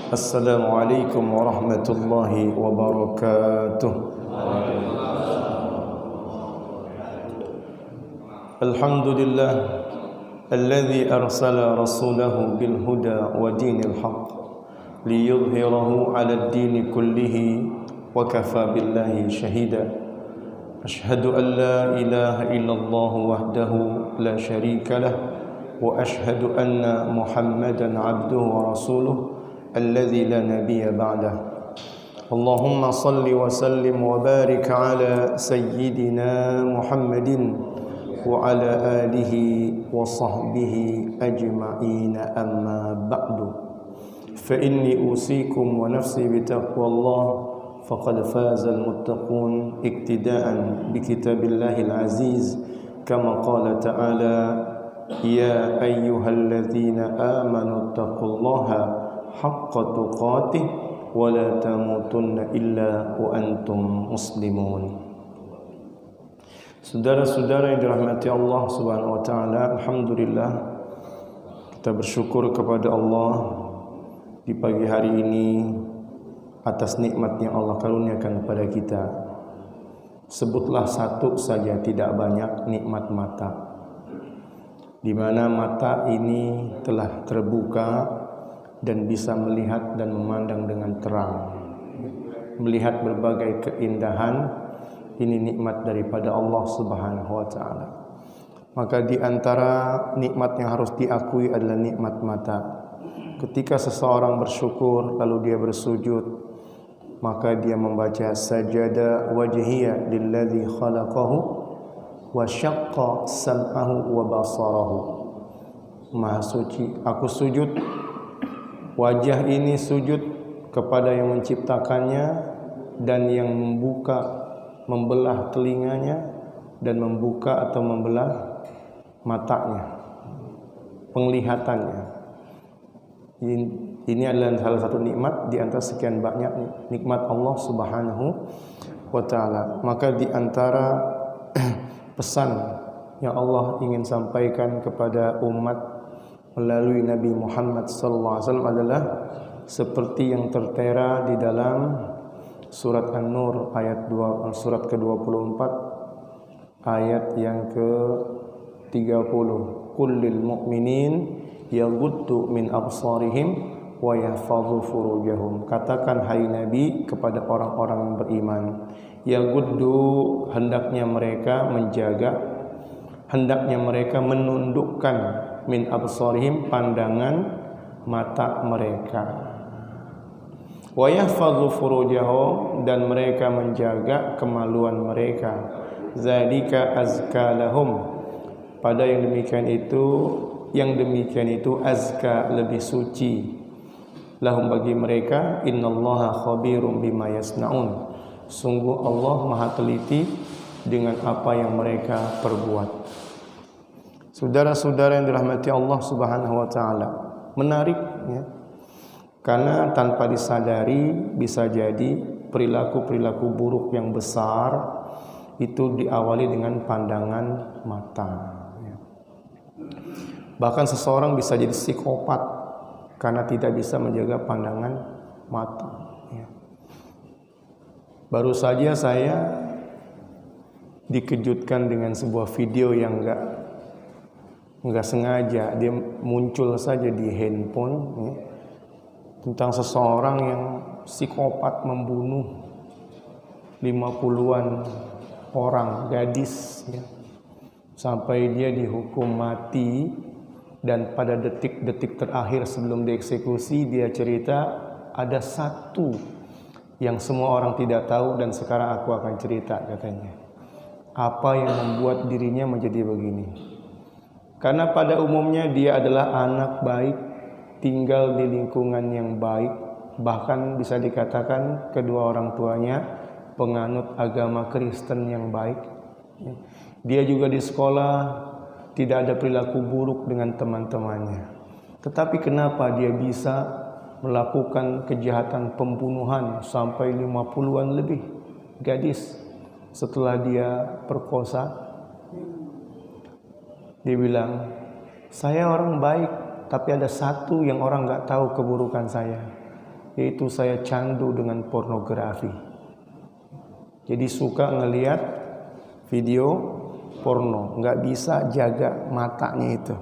Assalamualaikum warahmatullahi wabarakatuh. Alhamdulillah alladzi arsala rasulahu bil huda wa dinil haqq liyudhhirahu 'alad dini kullihi wa kafa billahi shahida. Ashhadu an la ilaha illallah wahdahu la syarika lah wa ashhadu anna Muhammadan 'abduhu wa rasuluh الذي لا نبي بعده. اللهم صل وسلم وبارك على سيدنا محمد وعلى آله وصحبه أجمعين أما بعد فإني أوصيكم ونفسي بتقوى الله فقد فاز المتقون اقتداء بكتاب الله العزيز كما قال تعالى يا أيها الذين آمنوا اتقوا الله haqqa tuqatih wa la tamutunna illa wa antum muslimun. Saudara-saudara yang dirahmati Allah Subhanahu wa taala, alhamdulillah kita bersyukur kepada Allah di pagi hari ini atas nikmat yang Allah karuniakan kepada kita. Sebutlah satu saja, tidak banyak, nikmat mata. Di mana mata ini telah terbuka dan bisa melihat dan memandang dengan terang, melihat berbagai keindahan. Ini nikmat daripada Allah Subhanahu wa taala. Maka di antara nikmat yang harus diakui adalah nikmat mata. Ketika seseorang bersyukur lalu dia bersujud, maka dia membaca sajada wajhiya lilladzi khalaqahu wa syaqqa sam'ahu wa basarahu. Maha suci, aku sujud, wajah ini sujud kepada yang menciptakannya dan yang membelah telinganya dan membuka atau membelah matanya, penglihatannya. Ini adalah salah satu nikmat di antara sekian banyak nikmat Allah Subhanahu wa taala. Maka di antara pesan yang Allah ingin sampaikan kepada umat melalui Nabi Muhammad SAW adalah seperti yang tertera di dalam surat An-Nur ayat 2, surat ke-24 ayat yang ke-30. Qul lil mu'minin yaghuddu min absarihim wa yahfazu furujahum. Katakan hai Nabi kepada orang-orang yang beriman, yaghuddu, hendaknya mereka menjaga, hendaknya mereka menundukkan min absarihim, pandangan mata mereka, wa yahfazu furujahum, dan mereka menjaga kemaluan mereka, zalika azka lahum, pada yang demikian itu azka, lebih suci, lahum, bagi mereka, innallaha khabirum bima yasnaun, sungguh Allah maha teliti dengan apa yang mereka perbuat. Saudara-saudara yang dirahmati Allah Subhanahu wa taala, menarik ya. Karena tanpa disadari bisa jadi perilaku-perilaku buruk yang besar itu diawali dengan pandangan mata ya. Bahkan seseorang bisa jadi psikopat karena tidak bisa menjaga pandangan mata ya. Baru saja saya dikejutkan dengan sebuah video yang enggak sengaja, dia muncul saja di handphone ya, tentang seseorang yang psikopat membunuh 50-an orang, gadis ya, sampai dia dihukum mati. Dan pada detik-detik terakhir sebelum dieksekusi, dia cerita ada satu yang semua orang tidak tahu dan sekarang aku akan cerita, katanya. Apa yang membuat dirinya menjadi begini? Karena pada umumnya dia adalah anak baik, tinggal di lingkungan yang baik, bahkan bisa dikatakan kedua orang tuanya penganut agama Kristen yang baik. Dia juga di sekolah tidak ada perilaku buruk dengan teman-temannya. Tetapi kenapa dia bisa melakukan kejahatan pembunuhan sampai 50-an lebih gadis setelah dia perkosa? Dia bilang, saya orang baik, tapi ada satu yang orang nggak tahu keburukan saya. yaitu saya candu dengan pornografi. Jadi suka ngelihat video porno, nggak bisa jaga matanya itu.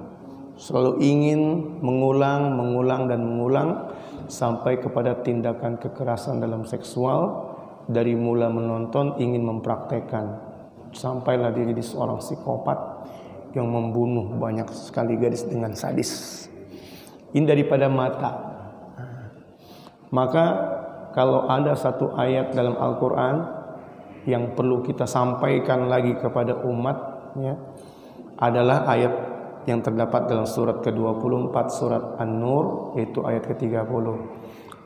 Selalu ingin mengulang dan mengulang sampai kepada tindakan kekerasan dalam seksual. Dari mula menonton ingin mempraktekkan, sampailah dia jadi seorang psikopat yang membunuh banyak sekali gadis dengan sadis. Ini daripada mata. Maka kalau ada satu ayat dalam Al-Quran yang perlu kita sampaikan lagi kepada umat, ya, adalah ayat yang terdapat dalam surat ke-24 surat An-Nur, yaitu ayat ke-30.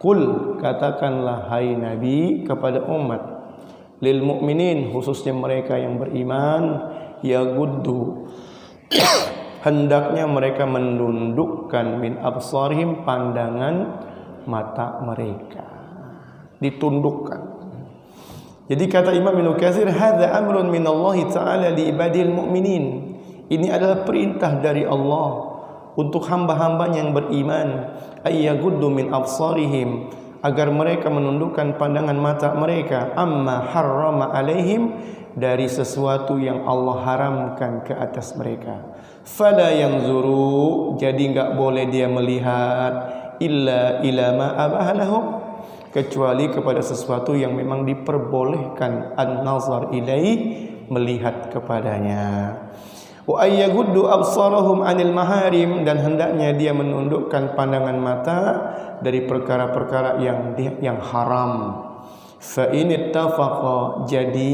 Qul, katakanlah hai Nabi kepada umat, lil mu'minin, khususnya mereka yang beriman, yaguddu, hendaknya mereka menundukkan min absarihim, pandangan mata mereka, ditundukkan. Jadi kata Imam Ibnu Katsir, hadza amrun minallahi ta'ala li ibadil mu'minin. Ini adalah perintah dari Allah untuk hamba-hambanya yang beriman, ayyaguddu min absarihim, agar mereka menundukkan pandangan mata mereka, amma harrama alaihim, dari sesuatu yang Allah haramkan ke atas mereka. Fala yanzuru, jadi enggak boleh dia melihat, illa ila ma abaha lahum, kecuali kepada sesuatu yang memang diperbolehkan an-nazar ilaih, melihat kepadanya. Wa ayyaguddu absarahum anil maharim, dan hendaknya dia menundukkan pandangan mata dari perkara-perkara yang haram. Fa in ittafaqa, jadi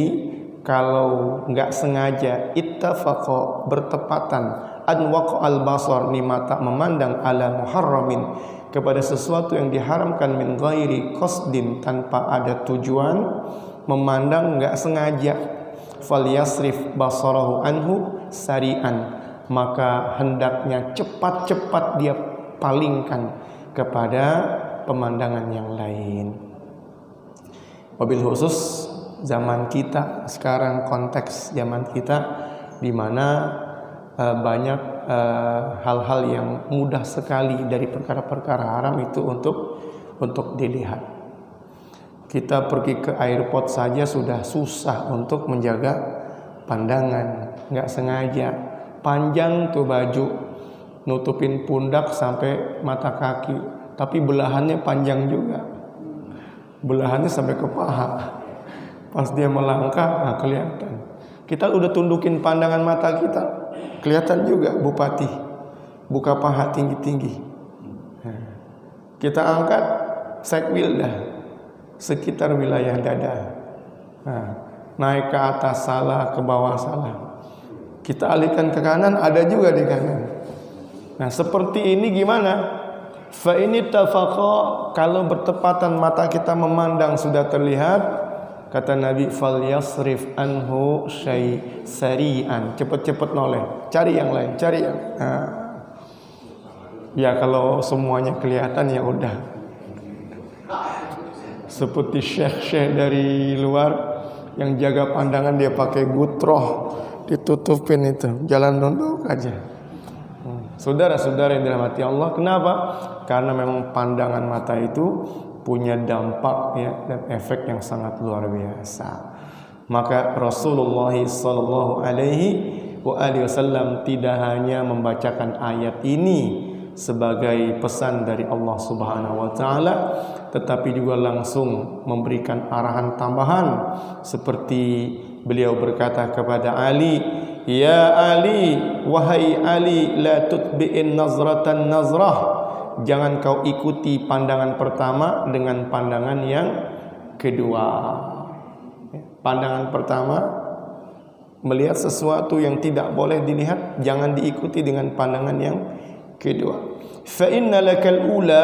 kalau enggak sengaja, ittafaqa bertepatan, an waqa'al basar, ni mata memandang, ala muharramin, kepada sesuatu yang diharamkan, min ghairi qasdin, tanpa ada tujuan, memandang enggak sengaja, falyasrif basarahu anhu sari'an, maka hendaknya cepat-cepat dia palingkan kepada pemandangan yang lain. Wabil khusus zaman kita sekarang, konteks zaman kita di mana banyak hal-hal yang mudah sekali dari perkara-perkara haram itu untuk dilihat. Kita pergi ke airport saja sudah susah untuk menjaga pandangan, nggak sengaja panjang tuh baju nutupin pundak sampai mata kaki, tapi belahannya panjang juga, belahannya sampai ke paha. Pas dia melangkah, nah kelihatan. Kita udah tundukin pandangan mata kita, kelihatan juga bupati buka paha tinggi-tinggi. Kita angkat sekwil dah sekitar wilayah dada. Naik ke atas salah, ke bawah salah. Kita alihkan ke kanan, ada juga di kanan. Nah seperti ini gimana? Fa ini tafaqa, kalau bertepatan mata kita memandang sudah terlihat, kata Nabi, fal yasrif anhu sari'an, cepet-cepet noleh, cari yang lain, cari yang. Ya kalau semuanya kelihatan ya udah. Seperti syekh-syekh dari luar yang jaga pandangan, dia pakai gutroh, ditutupin itu, jalan nunduk aja. Saudara-saudara yang dirahmati Allah, kenapa? Karena memang pandangan mata itu punya dampak ya, dan efek yang sangat luar biasa. Maka Rasulullah sallallahu alaihi wasallam tidak hanya membacakan ayat ini sebagai pesan dari Allah Subhanahu wa taala, tetapi juga langsung memberikan arahan tambahan, seperti beliau berkata kepada Ali, ya Ali, wahai Ali, la tutbi'in nazratan nazrah, jangan kau ikuti pandangan pertama dengan pandangan yang kedua. Pandangan pertama melihat sesuatu yang tidak boleh dilihat, jangan diikuti dengan pandangan yang kedua. Fa inna lakal ula,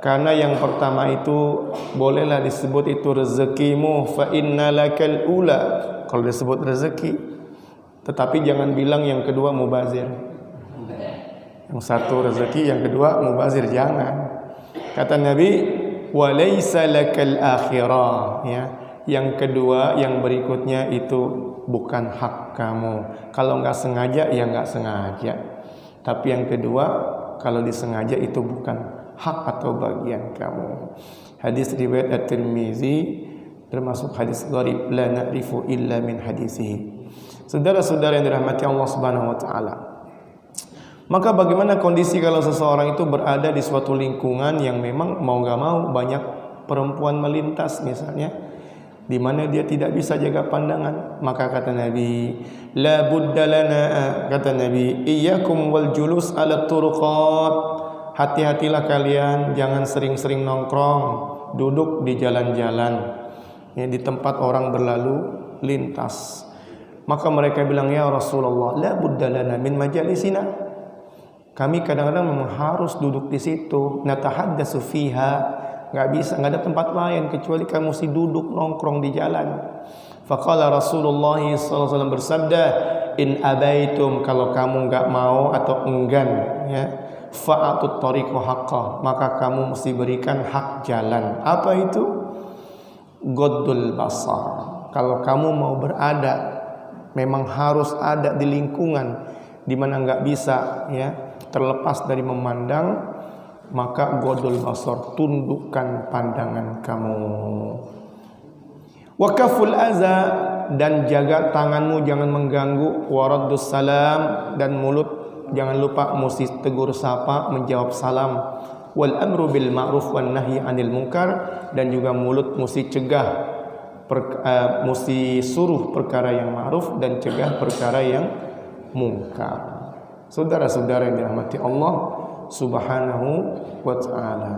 karena yang pertama itu bolehlah disebut itu rezekimu. Fa inna lakal ula, kalau disebut rezeki. Tetapi jangan bilang yang kedua mubazir. Yang satu rezeki, yang kedua mubazir, jangan. Kata Nabi, wa laisa lakal akhirah, ya. Yang kedua, yang berikutnya itu bukan hak kamu. Kalau enggak sengaja ya enggak sengaja. Tapi yang kedua, kalau disengaja itu bukan hak atau bagian kamu. Hadis riwayat At-Tirmizi, termasuk hadis gharib, la na'rifu illa min hadisihi. Saudara-saudara yang dirahmati Allah Subhanahu wa taala. Maka bagaimana kondisi kalau seseorang itu berada di suatu lingkungan yang memang mau gak mau banyak perempuan melintas misalnya, di mana dia tidak bisa jaga pandangan? Maka kata Nabi, la budda lana, kata Nabi, iyyakum wal julus ala turuqat. Hati-hatilah kalian, jangan sering-sering nongkrong, duduk di jalan-jalan, ya, di tempat orang berlalu lintas. Maka mereka bilang, ya Rasulullah, la budda lana min majalisina. Kami kadang-kadang memang harus duduk di situ, natahaddatsu fiha, enggak bisa, enggak ada tempat lain kecuali kamu mesti duduk nongkrong di jalan. Faqala Rasulullah sallallahu alaihi wasallam bersabda, in abaitum, kalau kamu enggak mau atau enggan, ya, fa'atut tariqa haqqah, maka kamu mesti berikan hak jalan. Apa itu? Ghaddul basar. Kalau kamu mau berada, memang harus ada di lingkungan di mana enggak bisa, ya, terlepas dari memandang, maka ghaddul basar, tundukkan pandangan kamu. Wa kaful aza, dan jaga tanganmu jangan mengganggu. Wa raddus salam, dan mulut jangan lupa mesti tegur sapa, menjawab salam. Wal amru bil ma'ruf wan nahyi 'anil munkar, dan juga mulut mesti cegah, mesti suruh perkara yang ma'ruf dan cegah perkara yang munkar. Saudara-saudara yang dirahmati Allah Subhanahu wa ta'ala.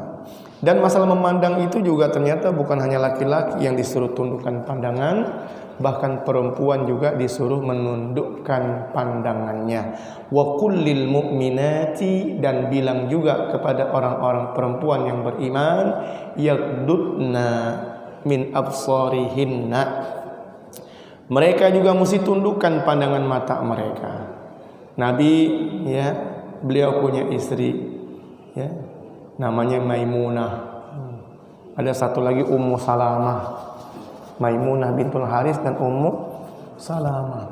Dan masalah memandang itu juga ternyata bukan hanya laki-laki yang disuruh tundukkan pandangan, bahkan perempuan juga disuruh menundukkan pandangannya. Wa kullil mu'minati, dan bilang juga kepada orang-orang perempuan yang beriman, yaghdudna min absarihinna, mereka juga mesti tundukkan pandangan mata mereka. Nabi, ya, beliau punya istri, ya, namanya Maimunah. Ada satu lagi Ummu Salamah, Maimunah bintul Haris dan Ummu Salamah.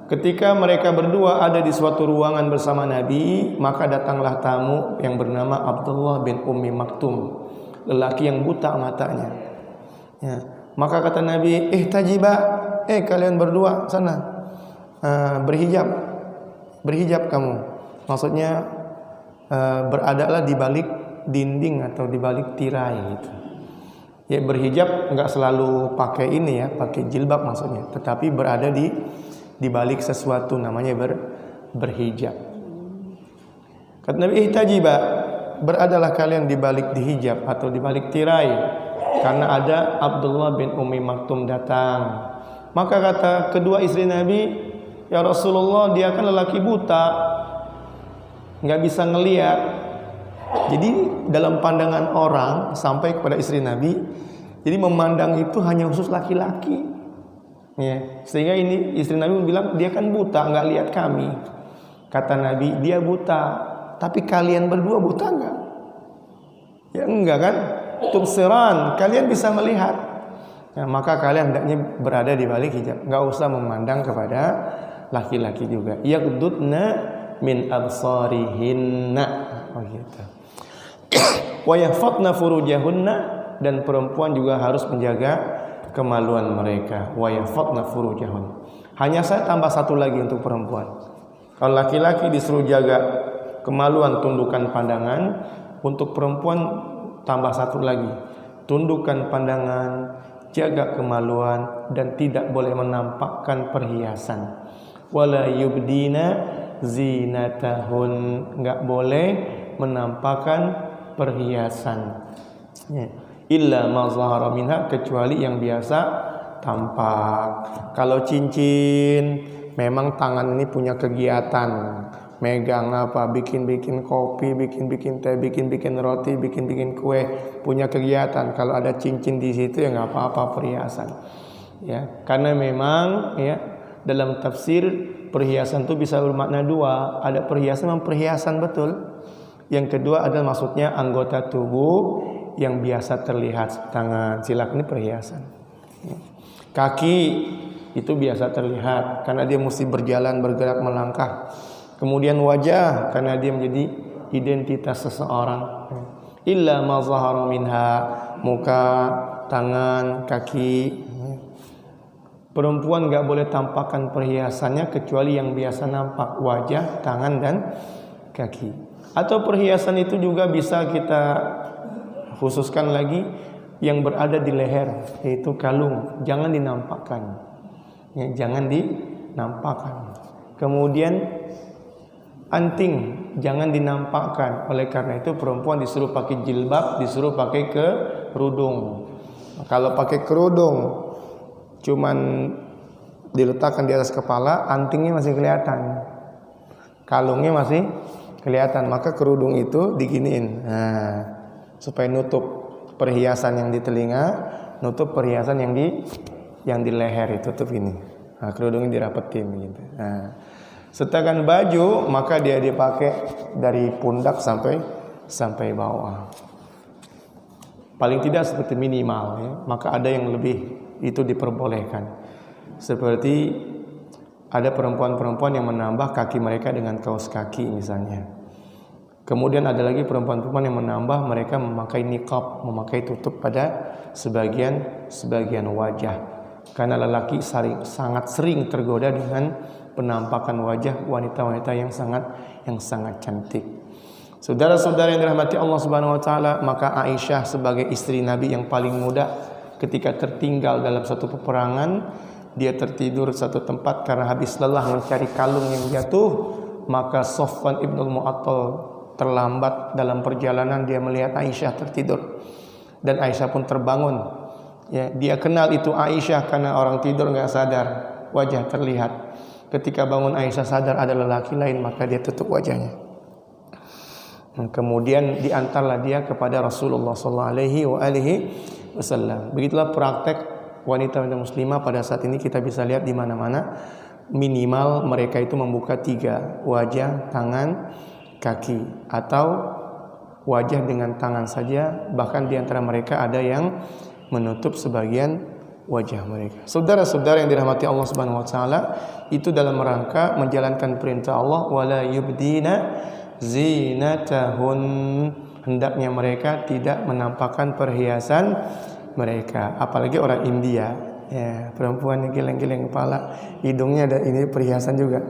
Ketika mereka berdua ada di suatu ruangan bersama Nabi, maka datanglah tamu yang bernama Abdullah bin Ummi Maktum, lelaki yang buta matanya. Ya. Maka kata Nabi, ihtajiba, kalian berdua sana, berhijab kamu. Maksudnya beradalah di balik dinding atau di balik tirai gitu. Ya, berhijab enggak selalu pakai ini, ya, pakai jilbab maksudnya, tetapi berada di balik sesuatu, namanya berhijab. Kata Nabi, ihtajiba, beradalah kalian di balik dihijab atau di balik tirai, karena ada Abdullah bin Ummi Maktum datang. Maka kata kedua istri Nabi, ya Rasulullah, dia kan lelaki buta, nggak bisa ngelihat. Jadi dalam pandangan orang, sampai kepada istri Nabi, jadi memandang itu hanya khusus laki-laki, ya. Sehingga ini istri Nabi bilang, dia kan buta, nggak lihat kami. Kata Nabi, dia buta, tapi kalian berdua buta nggak? Ya enggak kan? Tubsiran, kalian bisa melihat. Ya, maka kalian hendaknya berada di balik hijab, nggak usah memandang kepada laki-laki juga. Yaghdudna min absarihinna, oh gitu. Wa yahfadna furujahunna, dan perempuan juga harus menjaga kemaluan mereka. Wa yahfadna furujahun. Hanya saya tambah satu lagi untuk perempuan. Kalau laki-laki disuruh jaga kemaluan, tundukkan pandangan, untuk perempuan tambah satu lagi, tundukkan pandangan, jaga kemaluan, dan tidak boleh menampakkan perhiasan. Wala yubdina zinatahun, enggak boleh menampakkan perhiasan, ya. Illa ma zahara minha, kecuali yang biasa tampak. Kalau cincin, memang tangan ini punya kegiatan, megang apa, bikin kopi, bikin teh, bikin roti, bikin kue, punya kegiatan. Kalau ada cincin di situ, ya nggak apa-apa, perhiasan, ya. Karena memang, ya, dalam tafsir perhiasan itu bisa bermakna dua. Ada perhiasan memang perhiasan betul. Yang kedua adalah maksudnya anggota tubuh yang biasa terlihat. Tangan, silak ini perhiasan, ya. Kaki itu biasa terlihat karena dia mesti berjalan, bergerak, melangkah. Kemudian wajah, karena dia menjadi identitas seseorang. illa ma zahara minha, muka, tangan, kaki. Perempuan enggak boleh tampakkan perhiasannya kecuali yang biasa nampak, wajah, tangan dan kaki. Atau perhiasan itu juga bisa kita khususkan lagi yang berada di leher, yaitu kalung, jangan dinampakkan. Ya, jangan dinampakkan. Kemudian anting jangan dinampakkan. Oleh karena itu perempuan disuruh pakai jilbab, disuruh pakai kerudung. Kalau pakai kerudung cuman diletakkan di atas kepala, antingnya masih kelihatan, kalungnya masih kelihatan, maka kerudung itu diginiin, supaya nutup perhiasan yang di telinga, nutup perhiasan yang di leher, itu tutup ini. Kerudungnya dirapetin gitu. Sedangkan baju maka dia dipakai dari pundak sampai bawah. Paling tidak seperti minimal ya. Maka ada yang lebih itu diperbolehkan. Seperti ada perempuan-perempuan yang menambah kaki mereka dengan kaos kaki misalnya. Kemudian ada lagi perempuan-perempuan yang menambah mereka memakai niqab, memakai tutup pada sebagian wajah. Karena lelaki sangat sering tergoda dengan penampakan wajah wanita-wanita yang sangat cantik. Saudara-saudara yang dirahmati Allah Subhanahu wa taala, maka Aisyah sebagai istri Nabi yang paling muda ketika tertinggal dalam satu peperangan, dia tertidur satu tempat karena habis lelah mencari kalung yang jatuh, maka Safwan ibn al-Mu'attal terlambat dalam perjalanan, dia melihat Aisyah tertidur dan Aisyah pun terbangun. Ya, dia kenal itu Aisyah karena orang tidur enggak sadar, wajah terlihat. Ketika bangun Aisyah sadar ada lelaki lain, maka dia tutup wajahnya. Kemudian diantarlah dia kepada Rasulullah sallallahu alaihi wasallam. Begitulah praktek wanita muslimah pada saat ini kita bisa lihat di mana-mana. Minimal mereka itu membuka 3, wajah, tangan, kaki, atau wajah dengan tangan saja. Bahkan di antara mereka ada yang menutup sebagian wajah mereka. Saudara-saudara yang dirahmati Allah Subhanahu wa taala, itu dalam rangka menjalankan perintah Allah, wala yubdina zinatahun, hendaknya mereka tidak menampakkan perhiasan mereka. Apalagi orang India, ya, perempuan yang geleng-geleng kepala, hidungnya ada ini perhiasan juga,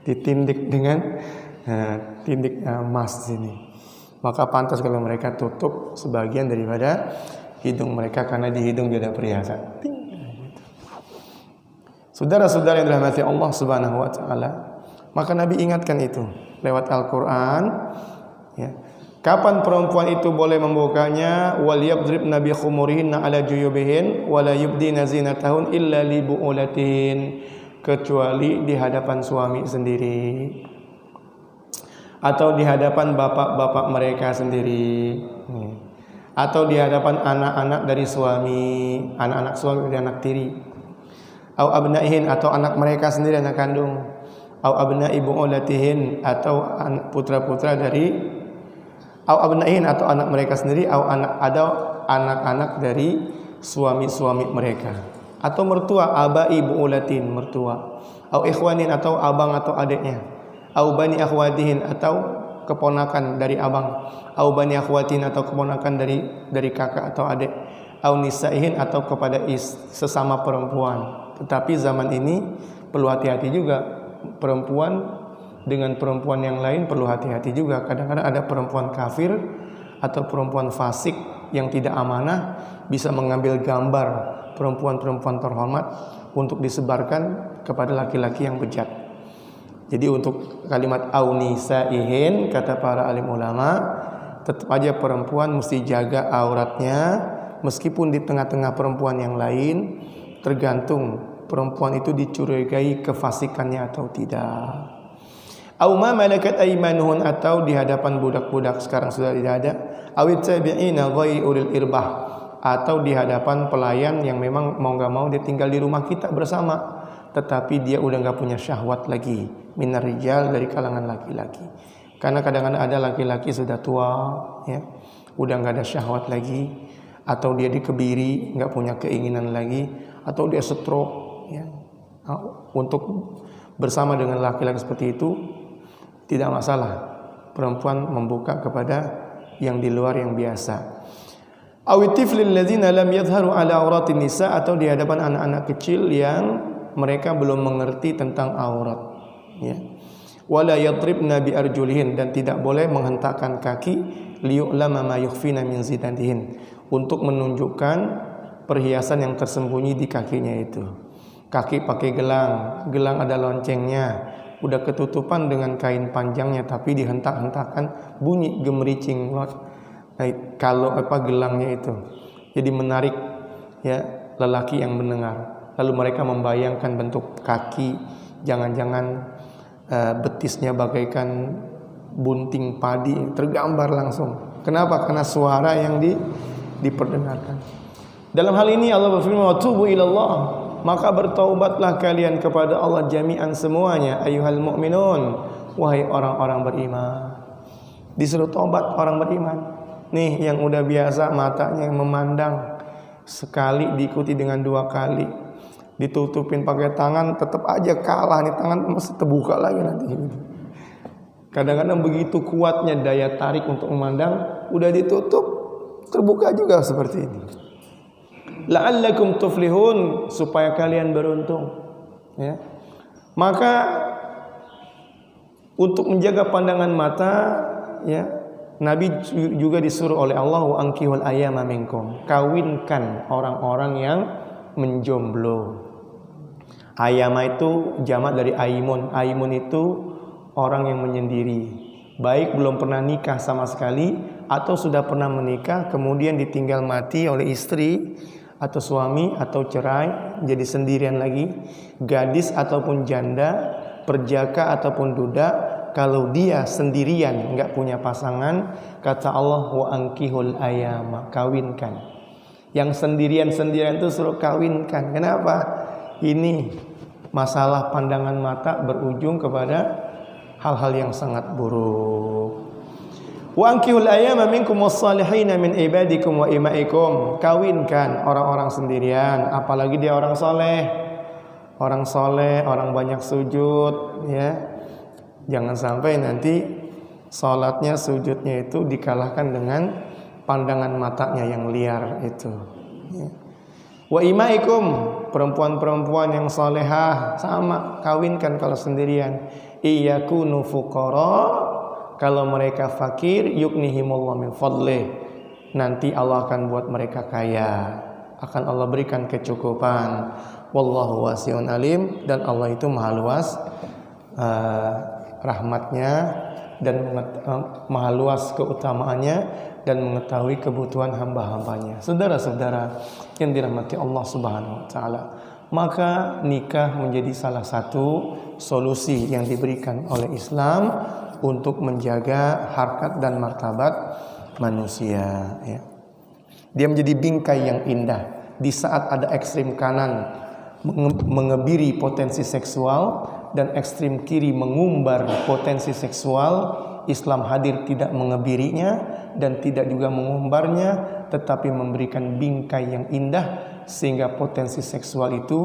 ditindik dengan tindik emas sini. Maka pantas kalau mereka tutup sebagian daripada hidung mereka, karena di hidung juga ada perhiasan. Saudara-saudara yang dirahmati Allah Subhanahu wa taala, maka Nabi ingatkan itu lewat Al-Qur'an, ya. Kapan perempuan itu boleh membukanya? Wal yadribna bi khumurihinna ala juyubihin wa la yubdina zinatahun illa li bu'ulatin, kecuali di hadapan suami sendiri atau di hadapan bapak-bapak mereka sendiri, atau di hadapan anak-anak dari suami, anak-anak suami dari anak tiri, au abnaihin, atau anak mereka sendiri, anak kandung, au abnai bu'ulatihin, atau putra-putra dari, au abnaihin, atau anak mereka sendiri, au anak-anak dari suami-suami mereka, atau mertua, abai bu'ulatin, mertua, au ikhwanin, atau abang atau adiknya, au bani akhwatihin, atau keponakan dari abang, au bani akhwatin, atau keponakan dari kakak atau adik, au nisaihin, atau kepada sesama perempuan. Tetapi zaman ini perlu hati-hati juga, perempuan dengan perempuan yang lain perlu hati-hati juga. Kadang-kadang ada perempuan kafir atau perempuan fasik yang tidak amanah bisa mengambil gambar perempuan-perempuan terhormat untuk disebarkan kepada laki-laki yang bejat. Jadi untuk kalimat aunisaihin, kata para alim ulama, tetap aja perempuan mesti jaga auratnya, meskipun di tengah-tengah perempuan yang lain, tergantung perempuan itu dicurigai kefasikannya atau tidak. Au ma malakat aymanuhun, atau di hadapan budak-budak sekarang sudah tidak ada, awit tabi'ina ghai ulil irbah, atau di hadapan pelayan yang memang mau enggak mau dia tinggal di rumah kita bersama, tetapi dia udah enggak punya syahwat lagi, minar rijal, dari kalangan laki-laki. Karena kadang-kadang ada laki-laki sudah tua, ya, udah enggak ada syahwat lagi, atau dia dikebiri, enggak punya keinginan lagi, atau dia stroke, ya. Untuk bersama dengan laki-laki seperti itu tidak masalah perempuan membuka kepada yang di luar yang biasa. Awitiflil ladzina lam yadhharu ala auratin nisa, atau di hadapan anak-anak kecil yang mereka belum mengerti tentang aurat, ya. Wala yadribna bi arjulihin, dan tidak boleh menghentakkan kaki, liyu'lama ma yukhfina min zinatihin, untuk menunjukkan perhiasan yang tersembunyi di kakinya itu. Kaki pakai gelang ada loncengnya, udah ketutupan dengan kain panjangnya, tapi dihentak-hentakan, bunyi gemericing kalau gelangnya itu. Jadi menarik ya lelaki yang mendengar. Lalu mereka membayangkan bentuk kaki, jangan-jangan betisnya bagaikan bunting padi, tergambar langsung. Kenapa? Karena suara yang diperdengarkan. Dalam hal ini Allah berfirman, "Watubu ilallah," maka bertaubatlah kalian kepada Allah jami'an semuanya, ayyuhal mu'minun, wahai orang-orang beriman. Disuruh taubat orang beriman. Nih yang udah biasa matanya memandang, sekali diikuti dengan 2 kali, ditutupin pakai tangan, tetap aja kalah nih, tangan masih terbuka lagi nanti. Kadang-kadang begitu kuatnya daya tarik untuk memandang, udah ditutup, terbuka juga seperti ini. La'allakum tuflihun, supaya kalian beruntung, ya. Maka untuk menjaga pandangan mata, ya, Nabi juga disuruh oleh Allah, wa ankihul ayyama minkum, kawinkan orang-orang yang menjomblo. Ayyama itu jamak dari aimun. Aimun itu orang yang menyendiri, baik belum pernah nikah sama sekali, atau sudah pernah menikah kemudian ditinggal mati oleh istri atau suami, atau cerai jadi sendirian lagi. Gadis ataupun janda, perjaka ataupun duda, kalau dia sendirian nggak punya pasangan, kata Allah, wa ankihul ayyama, kawinkan. Yang sendirian itu suruh kawinkan. Kenapa? Ini masalah pandangan mata berujung kepada hal-hal yang sangat buruk. Wa ankihul ayyama minkum was-salihina min ibadikum wa imaikum, kawinkan orang-orang sendirian, apalagi dia orang soleh, orang banyak sujud, ya. Jangan sampai nanti salatnya, sujudnya itu dikalahkan dengan pandangan matanya yang liar itu, ya. Wa imaikum, perempuan-perempuan yang salehah, sama, kawinkan kalau sendirian. Iyakunu fuqara, kalau mereka fakir, yughnihimullah min fadlih, nanti Allah akan buat mereka kaya, akan Allah berikan kecukupan. Wallahu wasi'un alim, dan Allah itu maha luas rahmatnya, dan maha luas keutamaannya, dan mengetahui kebutuhan hamba-hambanya. Saudara-saudara yang dirahmati Allah Subhanahu wa taala, maka nikah menjadi salah satu solusi yang diberikan oleh Islam untuk menjaga harkat dan martabat manusia, ya. Dia menjadi bingkai yang indah di saat ada ekstrim kanan mengebiri potensi seksual dan ekstrim kiri mengumbar potensi seksual. Islam hadir tidak mengebirinya dan tidak juga mengumbarnya, tetapi memberikan bingkai yang indah sehingga potensi seksual itu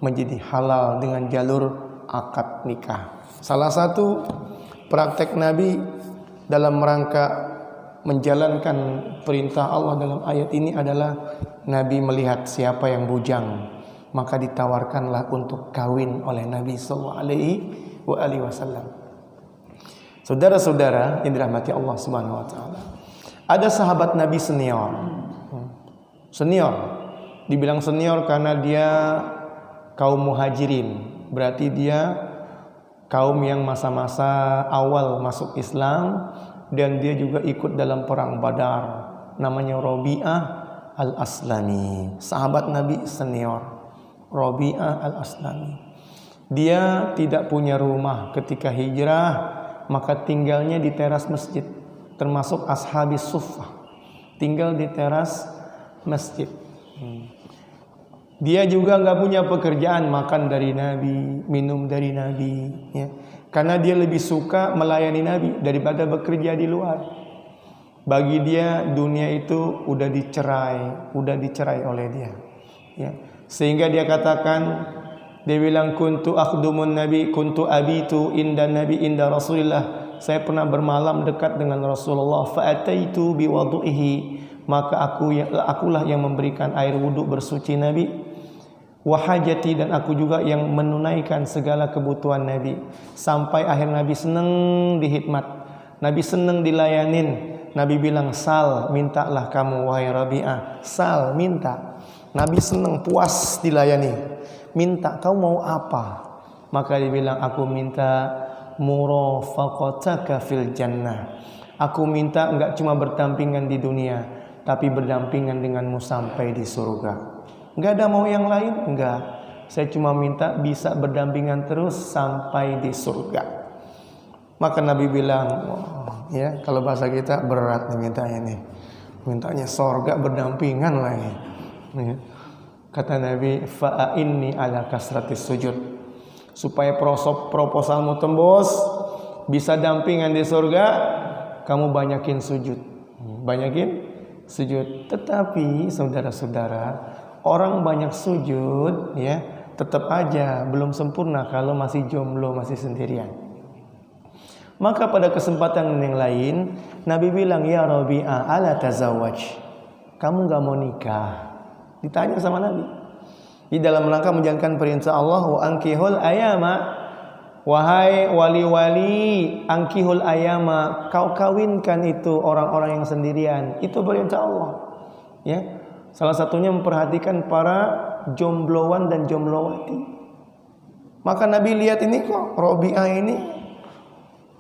menjadi halal dengan jalur akad nikah. Salah satu praktek Nabi dalam rangka menjalankan perintah Allah dalam ayat ini adalah Nabi melihat siapa yang bujang, maka ditawarkanlah untuk kawin oleh Nabi sallallahu alaihi wasallam. Saudara-saudara yang dirahmati Allah Subhanahu wa taala, ada sahabat Nabi senior. Dibilang senior karena dia kaum muhajirin, berarti dia kaum yang masa-masa awal masuk Islam, dan dia juga ikut dalam perang Badar. Namanya Rabi'ah al-Aslami, sahabat Nabi senior, Rabi'ah al-Aslami. Dia tidak punya rumah ketika hijrah, maka tinggalnya di teras masjid, termasuk ashabis suffah, tinggal di teras masjid. Dia juga nggak punya pekerjaan, makan dari Nabi, minum dari Nabi, ya. Karena dia lebih suka melayani Nabi daripada bekerja di luar. Bagi dia dunia itu udah dicerai oleh dia, ya. Sehingga dia katakan, dia bilang kuntu akhdumun nabi kuntu abitu inda nabi inda Rasulillah saya pernah bermalam dekat dengan Rasulullah, fa'ataitu biwudu'ihi, maka akulah yang memberikan air wudhu bersuci Nabi, wa hajati, dan aku juga yang menunaikan segala kebutuhan Nabi. Sampai akhir Nabi senang dihikmat, Nabi senang dilayanin. Nabi bilang, sal, mintalah kamu wahai Rabi'ah, sal, minta. Nabi senang, puas dilayani. Minta, kau mau apa? Maka dia bilang, aku minta murafaqataka fil jannah. Aku minta enggak cuma berdampingan di dunia, tapi berdampingan denganmu sampai di surga. Enggak ada mau yang lain? Enggak. Saya cuma minta bisa berdampingan terus sampai di surga. Maka Nabi bilang, oh, ya, kalau bahasa kita berat nih mintanya nih. Mintanya surga berdampingan lagi. Ya. Kata Nabi, fa'inni ala kasratis sujud. Supaya proposalmu tembus, bisa dampingan di surga, kamu banyakin sujud. Banyakin sujud. Tetapi saudara-saudara, orang banyak sujud, ya, tetap aja belum sempurna kalau masih jomblo, masih sendirian. Maka pada kesempatan yang lain, Nabi bilang, ya Rabi'ah, ala tazawwaj, kamu gak mau nikah? Ditanya sama Nabi. Di dalam rangka menjalankan perintah Allah, wa ankihul ayama, wahai wali-wali, ankihul ayama, kau kawinkan itu orang-orang yang sendirian. Itu perintah Allah. Ya, salah satunya memperhatikan para jombloan dan jomblowati. Maka Nabi lihat ini kok Rabi'ah ini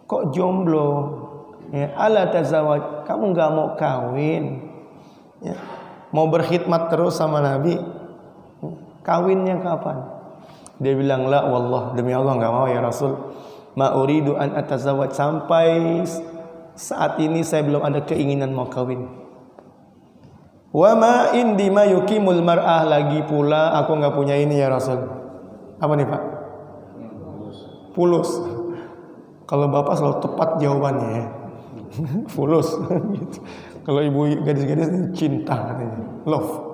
kok jomblo. Ya, ala tazawwaj, kamu nggak mau kawin? Ya, mau berkhidmat terus sama Nabi? Kawinnya kapan? Dia bilang, la wallah, demi Allah enggak mau ya Rasul. Ma uridu an atazawwaj, sampai saat ini saya belum ada keinginan mau kawin. Wa ma indi ma yuqimul mar'ah, lagi pula aku enggak punya ini ya Rasul. Apa nih Pak? Fulus. Kalau Bapak selalu tepat jawabannya ya. Fulus gitu. Kalau ibu gadis-gadis cinta katanya. Love.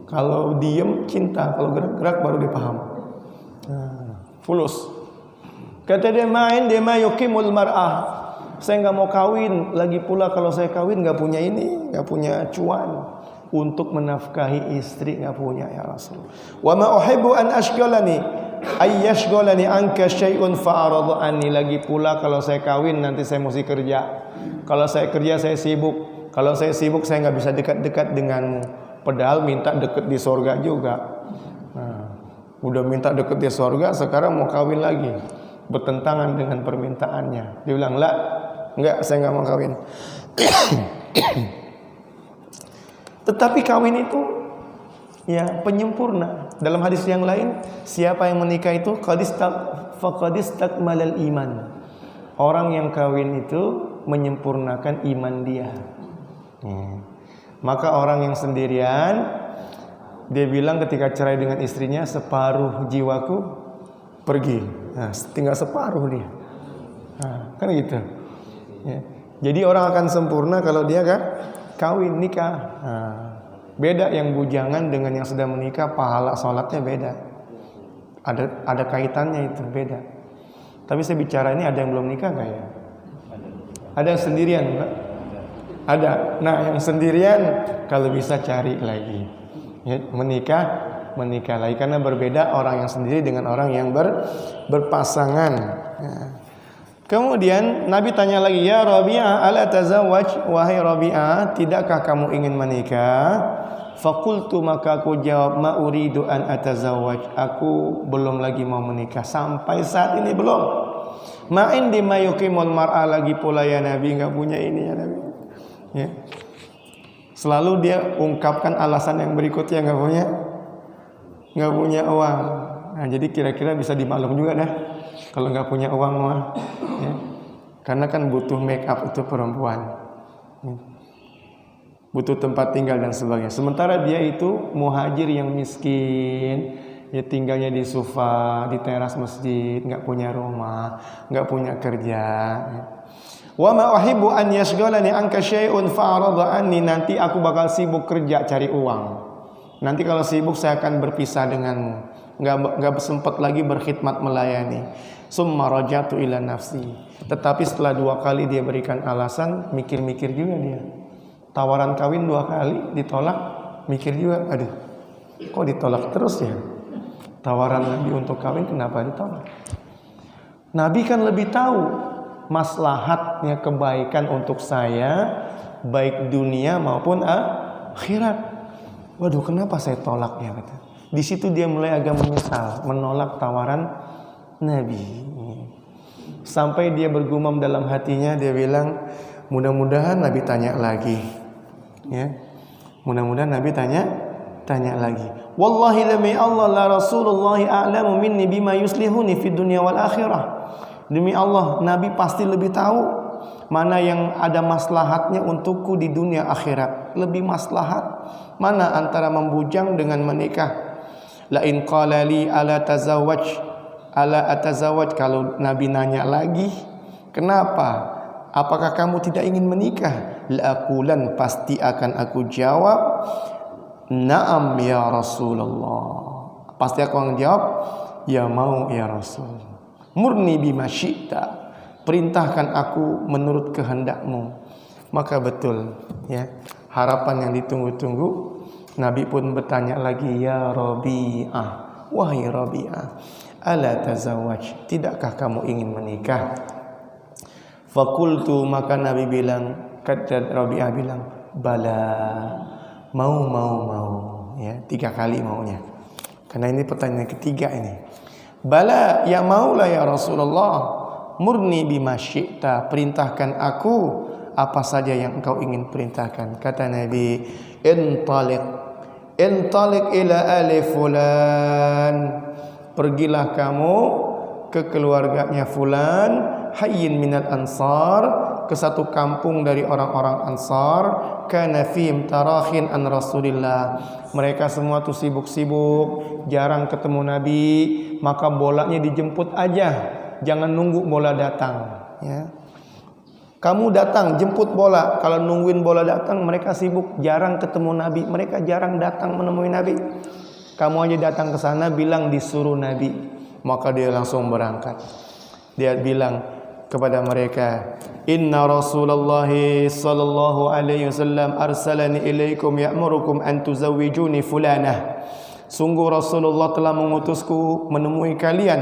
Kalau diem cinta, kalau gerak-gerak baru dia paham. Fulus. Kata dia main, dia ma yuqimul mar'ah. Saya nggak mau kawin, lagi pula kalau saya kawin nggak punya ini, nggak punya cuan untuk menafkahi istri, nggak punya ya Rasul. Wa ma uhibbu an ashghalani ayyashghalani anka syai'un fa'aradu anni, lagi pula kalau saya kawin nanti saya mesti kerja. Kalau saya kerja saya sibuk. Kalau saya sibuk saya nggak bisa dekat-dekat denganmu. Padahal minta deket di sorga juga. Nah, udah minta deket di sorga, sekarang mau kawin lagi, bertentangan dengan permintaannya. Dia bilang, lah, enggak, saya nggak mau kawin. Tetapi kawin itu ya penyempurna. Dalam hadis yang lain, siapa yang menikah itu faqadistakmalal iman. Orang yang kawin itu menyempurnakan iman dia. Maka orang yang sendirian, dia bilang ketika cerai dengan istrinya, separuh jiwaku pergi. Nah, tinggal separuh dia. Nah, kan gitu. Ya. Jadi orang akan sempurna kalau dia kan kawin, nikah. Nah, beda yang bujangan dengan yang sudah menikah, pahala sholatnya beda. Ada kaitannya itu, beda. Tapi saya bicara ini ada yang belum nikah nggak ya? Ada yang sendirian, Pak? Ada. Nah, yang sendirian kalau bisa cari lagi, ya, menikah lagi, karena berbeda orang yang sendiri dengan orang yang berpasangan. Ya. Kemudian Nabi tanya lagi, ya Rabi'ah, ala tazawwaj, wahai Rabi'ah, tidakkah kamu ingin menikah? Fakultu, maka aku jawab, ma uridu an atazawwaj, aku belum lagi mau menikah, sampai saat ini belum. Ma indi ma yuqimul mar'a, lagi pula ya Nabi, enggak punya ini ya Nabi. Ya. Selalu dia ungkapkan alasan yang berikutnya, nggak punya uang. Nah, jadi kira-kira bisa dimaklum juga dah kalau nggak punya uang mah. Ya. Karena kan butuh make up itu perempuan, ya. Butuh tempat tinggal dan sebagainya. Sementara dia itu muhajir yang miskin, ya, tinggalnya di sofa, di teras masjid, nggak punya rumah, nggak punya kerja. Ya. Wa ma uhibbu an yashghalani anka syai'un fa'arada anni, nanti aku bakal sibuk kerja cari uang. Nanti kalau sibuk saya akan berpisah denganmu. Enggak sempat lagi berkhidmat melayani. Summa rajatu ila nafsi. Tetapi setelah 2 kali dia berikan alasan, mikir-mikir juga dia. Tawaran kawin 2 kali ditolak, mikir juga, aduh, kok ditolak terus ya? Tawaran Nabi untuk kawin kenapa ditolak? Nabi kan lebih tahu maslahatnya kebaikan untuk saya, baik dunia maupun akhirat. Waduh, kenapa saya tolak ya? Kata. Di situ dia mulai agak menyesal, menolak tawaran Nabi. Sampai dia bergumam dalam hatinya, dia bilang, mudah-mudahan Nabi tanya lagi. Ya. Mudah-mudahan Nabi tanya lagi. Wallahi demi Allah la Rasulullah a'lamu minni bima yuslihuni fid dunya wal akhirah. Demi Allah, Nabi pasti lebih tahu mana yang ada maslahatnya untukku di dunia akhirat. Lebih maslahat mana antara membujang dengan menikah. La in qala li ala atazawwaj, kalau Nabi nanya lagi, kenapa? Apakah kamu tidak ingin menikah? La aqulan, pasti akan aku jawab, na'am ya Rasulullah. Pasti aku akan jawab, ya mau ya Rasul. Murni bima syi'ta, perintahkan aku menurut kehendakmu. Maka betul ya, harapan yang ditunggu-tunggu. Nabi pun bertanya lagi, ya Rabi'ah, wahai Rabi'ah, ala tazawwaj, tidakkah kamu ingin menikah? Fakultu, maka Nabi bilang, kata Rabi'ah bilang, bala, mau ya, 3 kali maunya. Karena ini pertanyaan ketiga ini. Bala, ya maulah ya Rasulullah. Murni bima syi'ta, perintahkan aku apa saja yang engkau ingin perintahkan. Kata Nabi, intaliq ila ali fulan, pergilah kamu ke keluarganya fulan, hayyin minal ansar, ke satu kampung dari orang-orang Ansar, kana fihim tarakhin an Rasulillah. Mereka semua tuh sibuk-sibuk, jarang ketemu Nabi, maka bolanya dijemput aja, jangan nunggu bola datang ya. Kamu datang jemput bola, kalau nungguin bola datang mereka sibuk, jarang ketemu Nabi, mereka jarang datang menemui Nabi. Kamu aja datang ke sana bilang disuruh Nabi, maka dia langsung berangkat. Dia bilang kepada mereka, inna Rasulullah sallallahu alaihi wasallam arsalani ilaikum ya'murukum an tuzawwijuni fulanah. Sungguh Rasulullah telah mengutusku menemui kalian,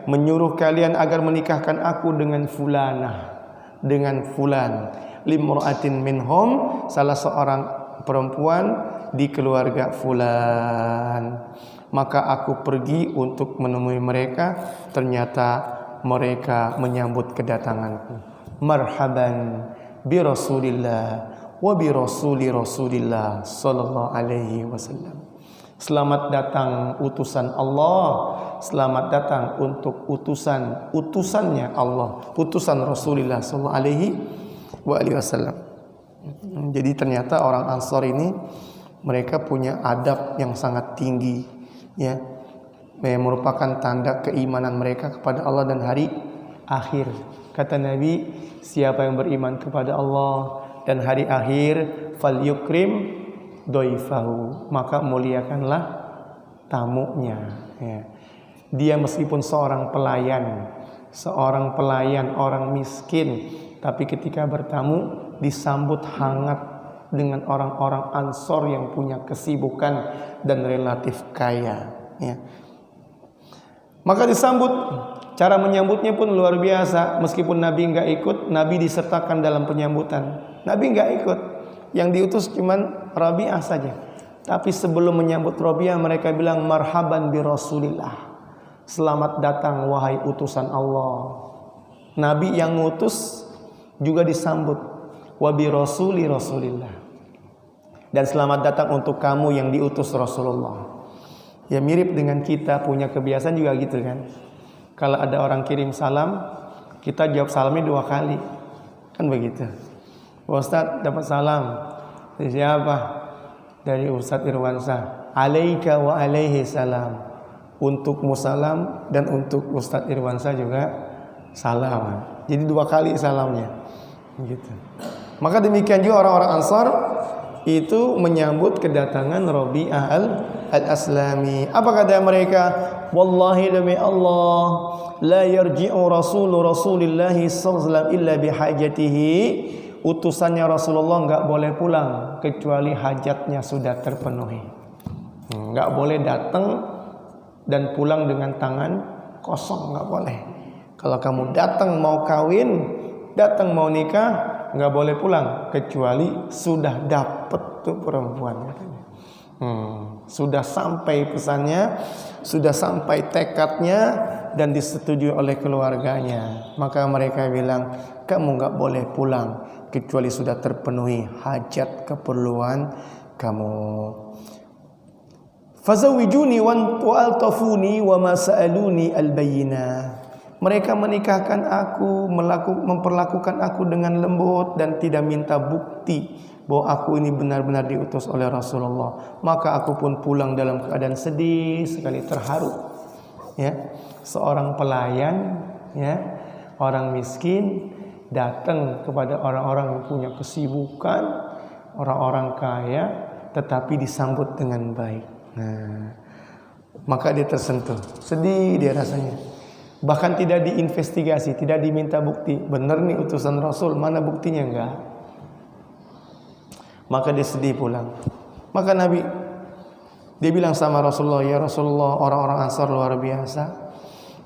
menyuruh kalian agar menikahkan aku dengan fulanah, dengan fulan. Limra'atin minhum, salah seorang perempuan di keluarga fulan. Maka aku pergi untuk menemui mereka, ternyata mereka menyambut kedatanganku. Marhaban bi Rasulillah wa bi rasuli Rasulillah sallallahu alaihi wasallam. Selamat datang utusan Allah, selamat datang untuk utusannya Allah, utusan Rasulullah sallallahu alaihi wasallam. Jadi ternyata orang Ansar ini mereka punya adab yang sangat tinggi ya. Merupakan tanda keimanan mereka kepada Allah dan hari akhir. Kata Nabi, siapa yang beriman kepada Allah dan hari akhir, falyukrim doifahu, maka muliakanlah tamunya ya. Dia meskipun seorang pelayan, orang miskin, tapi ketika bertamu disambut hangat dengan orang-orang Ansor yang punya kesibukan dan relatif kaya ya. Maka disambut, cara menyambutnya pun luar biasa. Meskipun Nabi enggak ikut, Nabi disertakan dalam penyambutan. Nabi enggak ikut, yang diutus cuman Rabi'ah saja. Tapi sebelum menyambut Rabi'ah, mereka bilang marhaban bi Rasulillah, selamat datang wahai utusan Allah. Nabi yang ngutus juga disambut wa bi rasuli Rasulillah, dan selamat datang untuk kamu yang diutus Rasulullah. Ya mirip dengan kita punya kebiasaan juga gitu kan. Kalau ada orang kirim salam, kita jawab salamnya 2 kali. Kan begitu. Ustaz dapat salam. Dari siapa? Dari Ustaz Irwansyah. Alaika wa alaihi salam. Untukmu salam dan untuk Ustaz Irwansyah juga salam. Jadi 2 kali salamnya. Gitu. Maka demikian juga orang-orang Ansar itu menyambut kedatangan Rabi'ah al-Aslami. Apa kata mereka? Wallahi demi Allah, la yarji'u Rasulullah sallallahu illa bihajatihi. Utusannya Rasulullah enggak boleh pulang kecuali hajatnya sudah terpenuhi. Enggak boleh datang dan pulang dengan tangan kosong, enggak boleh. Kalau kamu datang mau kawin, datang mau nikah, nggak boleh pulang kecuali sudah dapet tuh perempuan. Sudah sampai pesannya, sudah sampai tekadnya dan disetujui oleh keluarganya. Maka mereka bilang, kamu nggak boleh pulang kecuali sudah terpenuhi hajat keperluan kamu. Fazawijuni wa altafuni wa ma sa'aluni al-bayyinah. Mereka menikahkan aku, memperlakukan aku dengan lembut dan tidak minta bukti bahwa aku ini benar-benar diutus oleh Rasulullah. Maka aku pun pulang dalam keadaan sedih sekali, terharu. Ya, seorang pelayan, ya, orang miskin datang kepada orang-orang yang punya kesibukan, orang-orang kaya, tetapi disambut dengan baik. Nah, maka dia tersentuh, sedih dia rasanya. Bahkan tidak diinvestigasi, tidak diminta bukti. Benar nih utusan Rasul, mana buktinya? Enggak. Maka dia sedih pulang. Maka Nabi, dia bilang sama Rasulullah, ya Rasulullah, orang-orang Ansar luar biasa.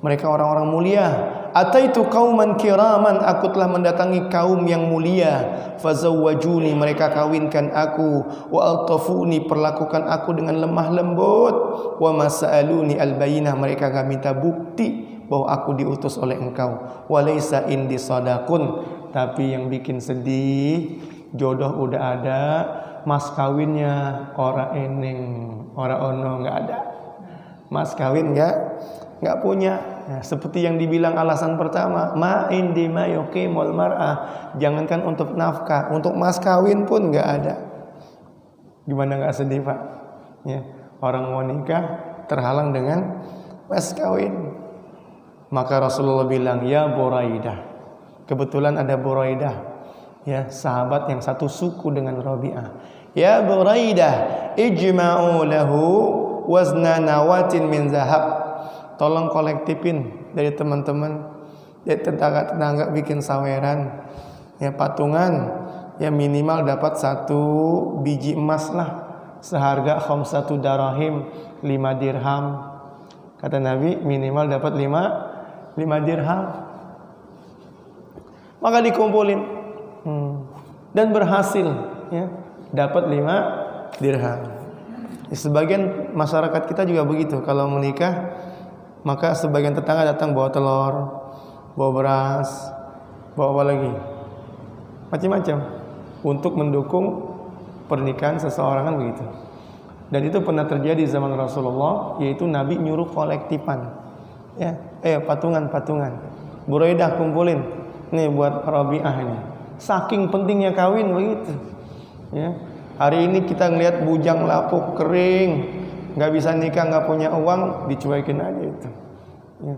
Mereka orang-orang mulia. Ataitu qauman kiraman, aku telah mendatangi kaum yang mulia. Fazawwajuni, mereka kawinkan aku. Wa altafuni, perlakukan aku dengan lemah lembut. Wa mas'aluni albayinah, mereka enggak minta bukti bahwa aku diutus oleh engkau. Walaysa indi sadaqun, tapi yang bikin sedih, jodoh udah ada, mas kawinnya ora eneng, ora ono, nggak ada. Mas kawin nggak punya. Nah, seperti yang dibilang alasan pertama, ma indi ma yuqimul mar'ah, jangankan untuk nafkah, untuk mas kawin pun nggak ada. Gimana nggak sedih, Pak? Ya, orang mau nikah terhalang dengan mas kawin. Maka Rasulullah bilang, ya Buraidah. Kebetulan ada Buraidah, ya, sahabat yang satu suku dengan Rabi'ah. Ya Buraidah, ijma'u lahu wazna nawatin min zahab. Tolong kolektifin dari teman-teman, dari tetangga-tetangga bikin saweran, ya, patungan, ya, minimal dapat 1 biji emas lah, seharga khamsatu darahim, 5 dirham. Kata Nabi, minimal dapat 5 dirham. Maka dikumpulin dan berhasil, ya, dapat 5 dirham. Sebagian masyarakat kita juga begitu. Kalau menikah, maka sebagian tetangga datang bawa telur, bawa beras, bawa apa lagi, macam-macam, untuk mendukung pernikahan seseorang, kan begitu. Dan itu pernah terjadi zaman Rasulullah, yaitu Nabi nyuruh kolektifan, ya, patungan. Buraidah kumpulin, nih buat Rabi'ah ini. Saking pentingnya kawin begitu. Ya. Hari ini kita ngelihat bujang lapuk kering, nggak bisa nikah, nggak punya uang, dicuekin aja itu. Ya.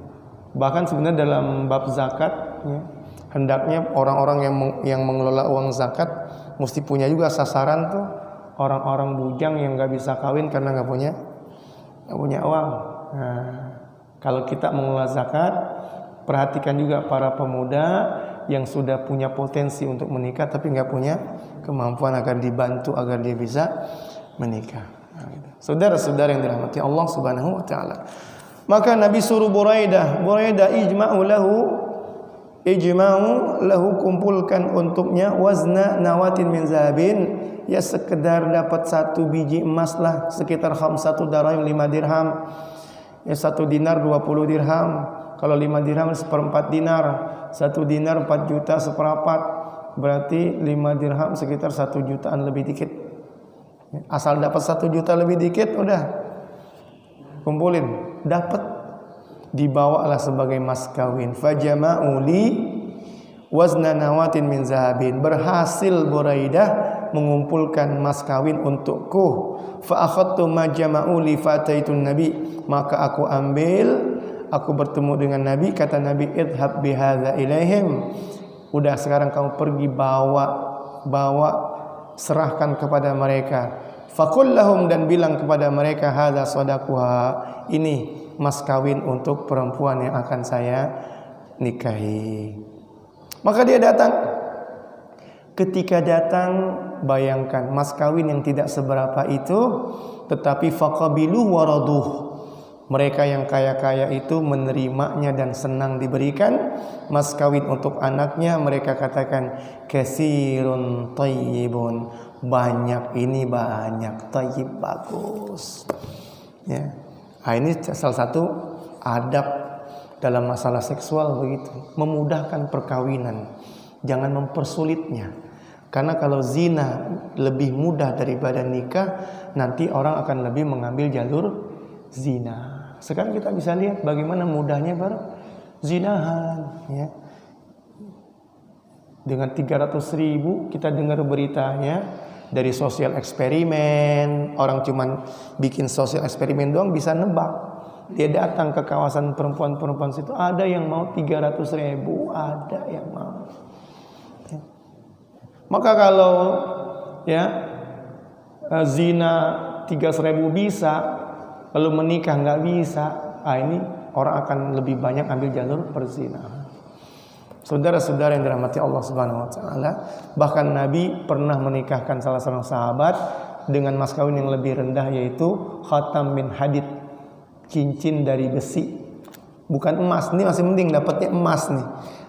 Bahkan sebenarnya dalam bab zakat, ya, hendaknya orang-orang yang mengelola uang zakat mesti punya juga sasaran tuh orang-orang bujang yang nggak bisa kawin karena nggak punya uang. Nah, kalau kita mengelola zakat, perhatikan juga para pemuda yang sudah punya potensi untuk menikah tapi nggak punya kemampuan agar dibantu agar dia bisa menikah. Nah, gitu. Saudara-saudara yang dirahmati Allah Subhanahu wa taala. Maka Nabi suruh Buraidah, ijma'u lahu, kumpulkan untuknya wazna nawatin min zahabin, ya sekedar dapat 1 biji emas lah, sekitar khamsatu darahim, 5 dirham. Ya 1 dinar 20 dirham. Kalau 5 dirham 1/4 dinar. 1 dinar 4 juta 1/4. Berarti 5 dirham sekitar 1 jutaan lebih dikit. Asal dapat 1 juta lebih dikit, udah kumpulin, dapat, dibawalah sebagai mas kawin. Fajama'u li wazna nawatin min zahabin. Berhasil Buraidah mengumpulkan mas kawin untukku. Fa akhadtu ma jama'u li fataitun nabi. Maka aku ambil, aku bertemu dengan Nabi. Kata Nabi, idhab bihadza ilaihim. Udah, sekarang kamu pergi bawa serahkan kepada mereka. Faqul lahum, dan bilang kepada mereka, hadza shadaquha, ini mas kawin untuk perempuan yang akan saya nikahi. Maka dia datang. Ketika datang, bayangkan mas kawin yang tidak seberapa itu, tetapi faqabilu waraduh. Mereka yang kaya-kaya itu menerimanya dan senang diberikan mas kawin untuk anaknya. Mereka katakan katsirun thayyibun, banyak, ini banyak, thayyib, bagus. Ya. Nah, ini salah satu adab dalam masalah seksual begitu, memudahkan perkawinan, jangan mempersulitnya. Karena kalau zina lebih mudah daripada nikah, nanti orang akan lebih mengambil jalur zina. Sekarang kita bisa lihat bagaimana mudahnya zinahan, ya. Dengan 300.000 kita dengar beritanya dari sosial eksperimen. Orang cuman bikin sosial eksperimen doang bisa nebak. Dia datang ke kawasan perempuan-perempuan situ, ada yang mau 300.000, ada yang mau. Ya. Maka kalau zina 300.000 bisa, lalu menikah nggak bisa, ini orang akan lebih banyak ambil jalur perzinahan. Saudara-saudara yang dirahmati Allah Subhanahu wa taala, bahkan Nabi pernah menikahkan salah seorang sahabat dengan mas kawin yang lebih rendah, yaitu khatam min hadid, cincin dari besi. Bukan emas, ini masih mending dapatnya emas nih.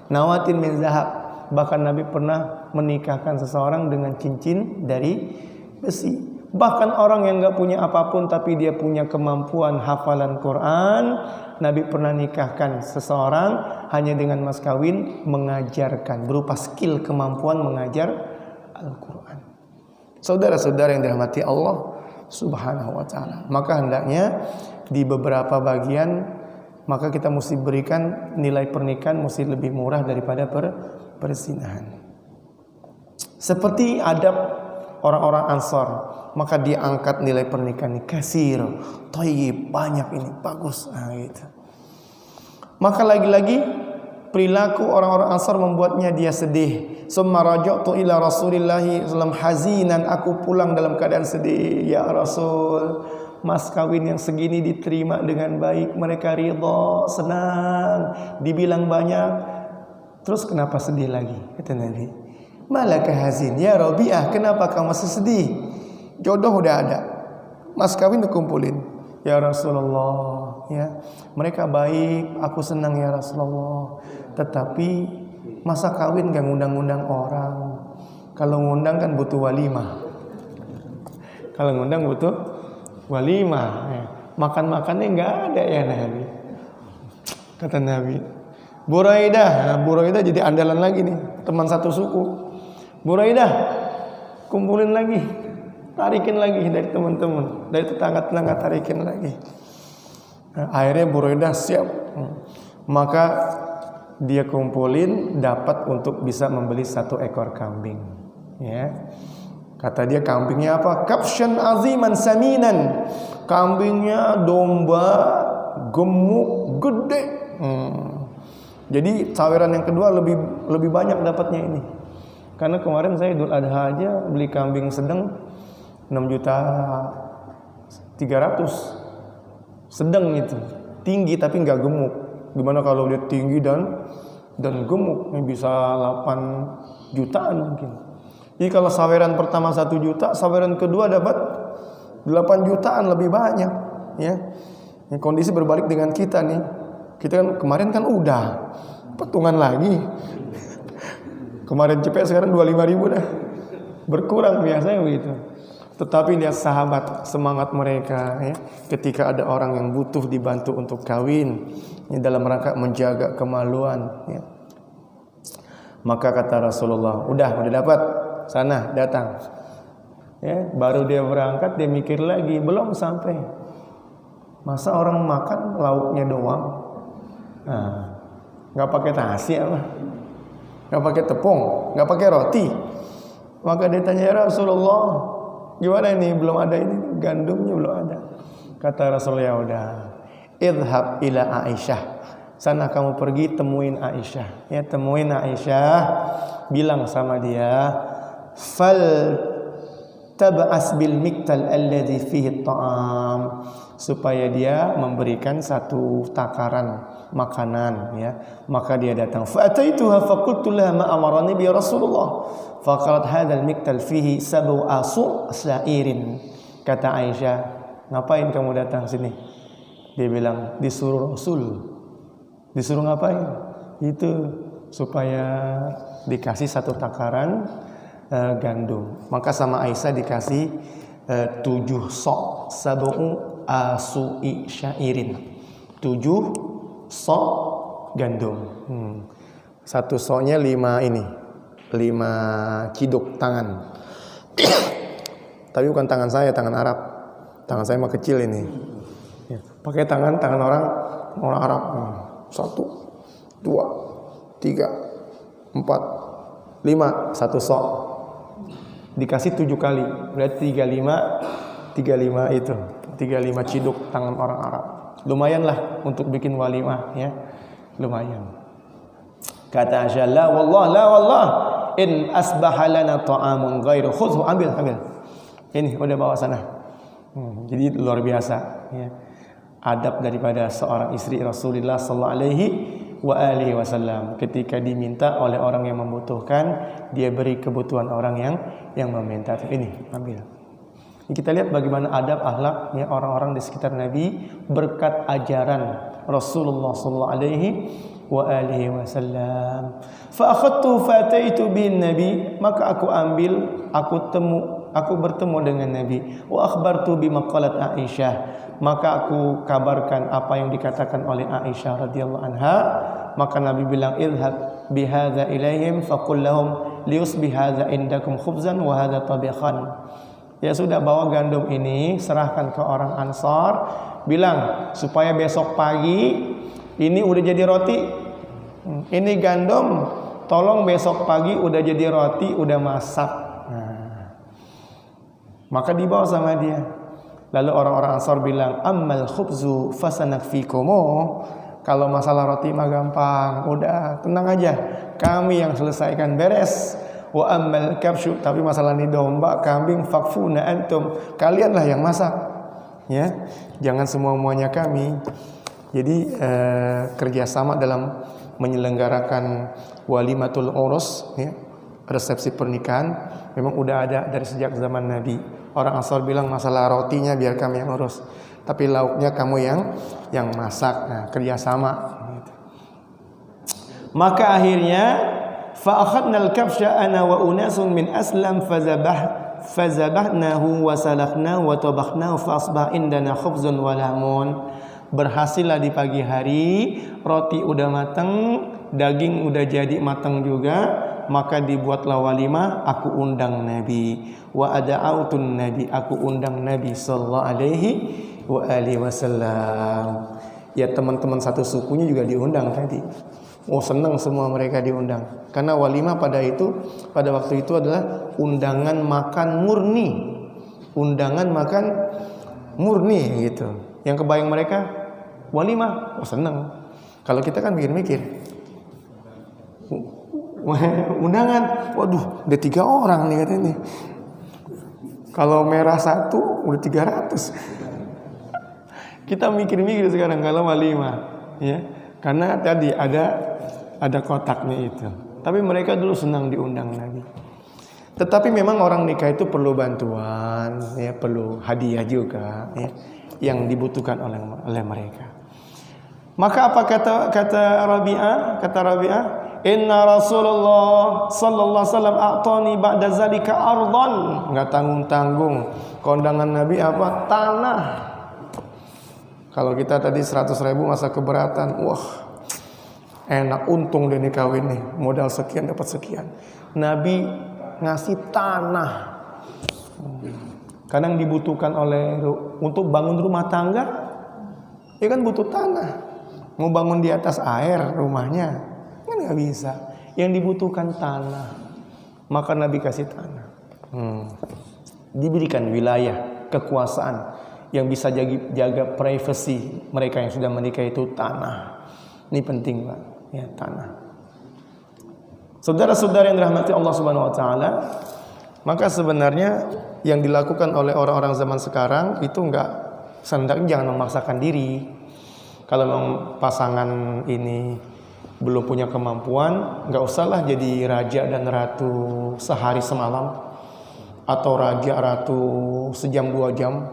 Nawatin min zahab, bahkan Nabi pernah menikahkan seseorang dengan cincin dari besi. Bahkan orang yang gak punya apapun tapi dia punya kemampuan hafalan Quran, Nabi pernah nikahkan seseorang hanya dengan mas kawin mengajarkan, berupa skill, kemampuan mengajar Al-Quran. Saudara-saudara yang dirahmati Allah Subhanahu wa ta'ala, maka hendaknya di beberapa bagian maka kita mesti berikan nilai pernikahan mesti lebih murah daripada perzinahan. Seperti adab orang-orang Ansor, maka dia angkat nilai pernikahan ini kasir, thayyib, banyak, ini bagus, gitu. Maka lagi-lagi perilaku orang-orang Ansor membuatnya dia sedih. Summa raja'tu ila Rasulillahi sallallahu hazinan, aku pulang dalam keadaan sedih. Ya Rasul, mas kawin yang segini diterima dengan baik, mereka ridha, senang, dibilang banyak. Terus kenapa sedih lagi? Kata Nabi, malaka hazin ya Rabi'ah, kenapa kamu masih sedih? Jodoh udah ada, mas kawin dikumpulin. Ya Rasulullah, ya mereka baik, aku senang ya Rasulullah. Tetapi masa kawin gak ngundang-ngundang orang? Kalau ngundang kan butuh walimah. Kalau ngundang butuh walimah, ya. Makan-makannya gak ada ya Nabi. Kata Nabi, Buraidah, Buraidah jadi andalan lagi nih, teman satu suku. Buraidah, kumpulin lagi, tarikin lagi dari teman-teman, dari tetangga-tetangga, tarikin lagi. Nah, akhirnya Buraidah siap. Maka dia kumpulin, dapat untuk bisa membeli 1 ekor kambing. Ya, kata dia kambingnya apa? Kabshan aziman saminan, kambingnya domba gemuk gede. Jadi saweran yang kedua lebih banyak dapatnya ini. Karena kemarin saya Idul Adha aja beli kambing sedang 6.300.000. Sedang itu, tinggi tapi nggak gemuk. Gimana kalau dia tinggi dan gemuk, ini bisa 8 jutaan mungkin. Jadi kalau saweran pertama 1 juta, saweran kedua dapat 8 jutaan, lebih banyak. Ya, ini kondisi berbalik dengan kita nih. Kita kan kemarin kan udah petungan lagi. Kemarin cepet, sekarang 25.000 dah. Berkurang biasanya begitu. Tetapi lihat sahabat, semangat mereka, ya. Ketika ada orang yang butuh dibantu untuk kawin, ya, dalam rangka menjaga kemaluan, ya. Maka kata Rasulullah, udah dapat, sana datang. Ya, baru dia berangkat, dia mikir lagi, belum sampai. Masa orang makan lauknya doang? Nggak pakai nasi apa? Nggak pakai tepung, nggak pakai roti. Maka dia tanya, ya Rasulullah, gimana ini? Belum ada ini, gandumnya belum ada. Kata Rasulullah, ya udah, idhab ila Aisyah, sana kamu pergi temuin Aisyah. Ya, temuin Aisyah, bilang sama dia, fal tab'as bil miktal alladhi fihi ta'am, supaya dia memberikan satu takaran makanan, ya. Maka dia datang, fa ataituha fa qultu laha ma amarani bi Rasulullah, fa qalat hadzal miktal fihi sab'u asu sa'irin. Kata Aisyah, ngapain kamu datang sini? Dia bilang, disuruh Rasul. Disuruh ngapain? Itu supaya dikasih satu takaran gandum. Maka sama Aisyah dikasih 7 sok, sab'u asu'i syairin, 7 sok gandum. Satu soknya 5 ciduk tangan. Tapi bukan tangan saya, tangan Arab. Tangan saya mah kecil ini. Ya, pakai tangan orang Arab. 1, 2, 3, 4, 5, satu sok. Dikasih 7 kali, berarti 35 itu. 35 ciduk tangan orang Arab. Lumayan lah untuk bikin walimah, ya. Lumayan. Kata Aisyah, la wallah, in asbaha lana ta'amun ghairu khudhu, ambil. Ini udah bawa sana. Jadi luar biasa, ya. Adab daripada seorang istri Rasulullah sallallahu alaihi wasallam, ketika diminta oleh orang yang membutuhkan, dia beri kebutuhan orang yang meminta. Ini ambil. Kita lihat bagaimana adab akhlak, ya, orang-orang di sekitar Nabi berkat ajaran Rasulullah sallallahu alaihi wasallam. Fa akhadtu fa ataitu bin Nabi, maka aku bertemu dengan Nabi. Wa akhbartu bima qalat Aisyah, maka aku kabarkan apa yang dikatakan oleh Aisyah radhiyallahu anha. Maka Nabi bilang, idhhab bihadza ilaihim faqul lahum liyusbih hadza indakum khubzan wa hadza tabikhan. Ya sudah, bawa gandum ini, serahkan ke orang Ansar, bilang supaya besok pagi ini udah jadi roti. Ini gandum, tolong besok pagi udah jadi roti, udah masak. Maka dibawa sama dia. Lalu orang-orang Ansar bilang, ammal khubzu fasanakfikumu. Kalau masalah roti mah gampang, udah tenang aja, kami yang selesaikan, beres. Wa ammal kabshu, tapi masalah ini domba, kambing, fakfuna antum, kalianlah yang masak, ya. Jangan semua-muanya kami. Jadi kerjasama dalam menyelenggarakan walimatul urus, ya, resepsi pernikahan, memang udah ada dari sejak zaman Nabi. Orang Ansar bilang, masalah rotinya biar kami yang urus, tapi lauknya kamu yang masak. Nah, kerjasama, gitu. Maka akhirnya fa akhadna al-kabsha ana wa unasun min aslam fazabahnahu wa salakhnahu wa tabakhnahu fa asbah indana khubzun wa lahmun. Berhasillah di pagi hari, roti udah matang, daging udah jadi matang juga. Maka dibuatlah walimah, aku undang Nabi. Wa ada'autun Nabi, aku undang Nabi sallallahu alaihi wasallam. Ya, teman-teman satu sukunya juga diundang tadi. Oh, senang semua mereka diundang. Karena walimah pada waktu itu adalah undangan makan murni. Undangan makan murni, gitu. Yang kebayang mereka walimah, oh senang. Kalau kita kan mikir-mikir. Undangan, waduh, udah 3 orang nih katanya. Kalau merah 1 udah 300. Kita mikir-mikir sekarang kalau walimah, ya. Karena tadi ada kotaknya itu. Tapi mereka dulu senang diundang Nabi. Tetapi memang orang nikah itu perlu bantuan, ya, perlu hadiah juga, ya, yang dibutuhkan oleh mereka. Maka apa kata Rabi'ah? Kata Rabi'ah, inna Rasulullah sallallahu alaihi wasallam a'tani ba'da zalika ardhan. Enggak tanggung-tanggung. Kondangan Nabi apa? Tanah. Kalau kita tadi 100.000 masa keberatan, wah, enak, untung deh nih kawin nih, modal sekian dapat sekian. Nabi ngasih tanah. Kadang dibutuhkan untuk bangun rumah tangga, ya kan butuh tanah. Mau bangun di atas air rumahnya kan nggak bisa. Yang dibutuhkan tanah. Maka Nabi kasih tanah. Diberikan wilayah, kekuasaan yang bisa jaga privasi mereka yang sudah menikah, itu tanah. Ini penting, Pak, ya, tanah. Saudara-saudara yang dirahmati Allah Subhanahu wa taala, Maka sebenarnya yang dilakukan oleh orang-orang zaman sekarang itu enggak, hendaknya jangan memaksakan diri. Kalau memang pasangan ini belum punya kemampuan, enggak usahlah jadi raja dan ratu sehari semalam, atau raja ratu sejam 2 jam,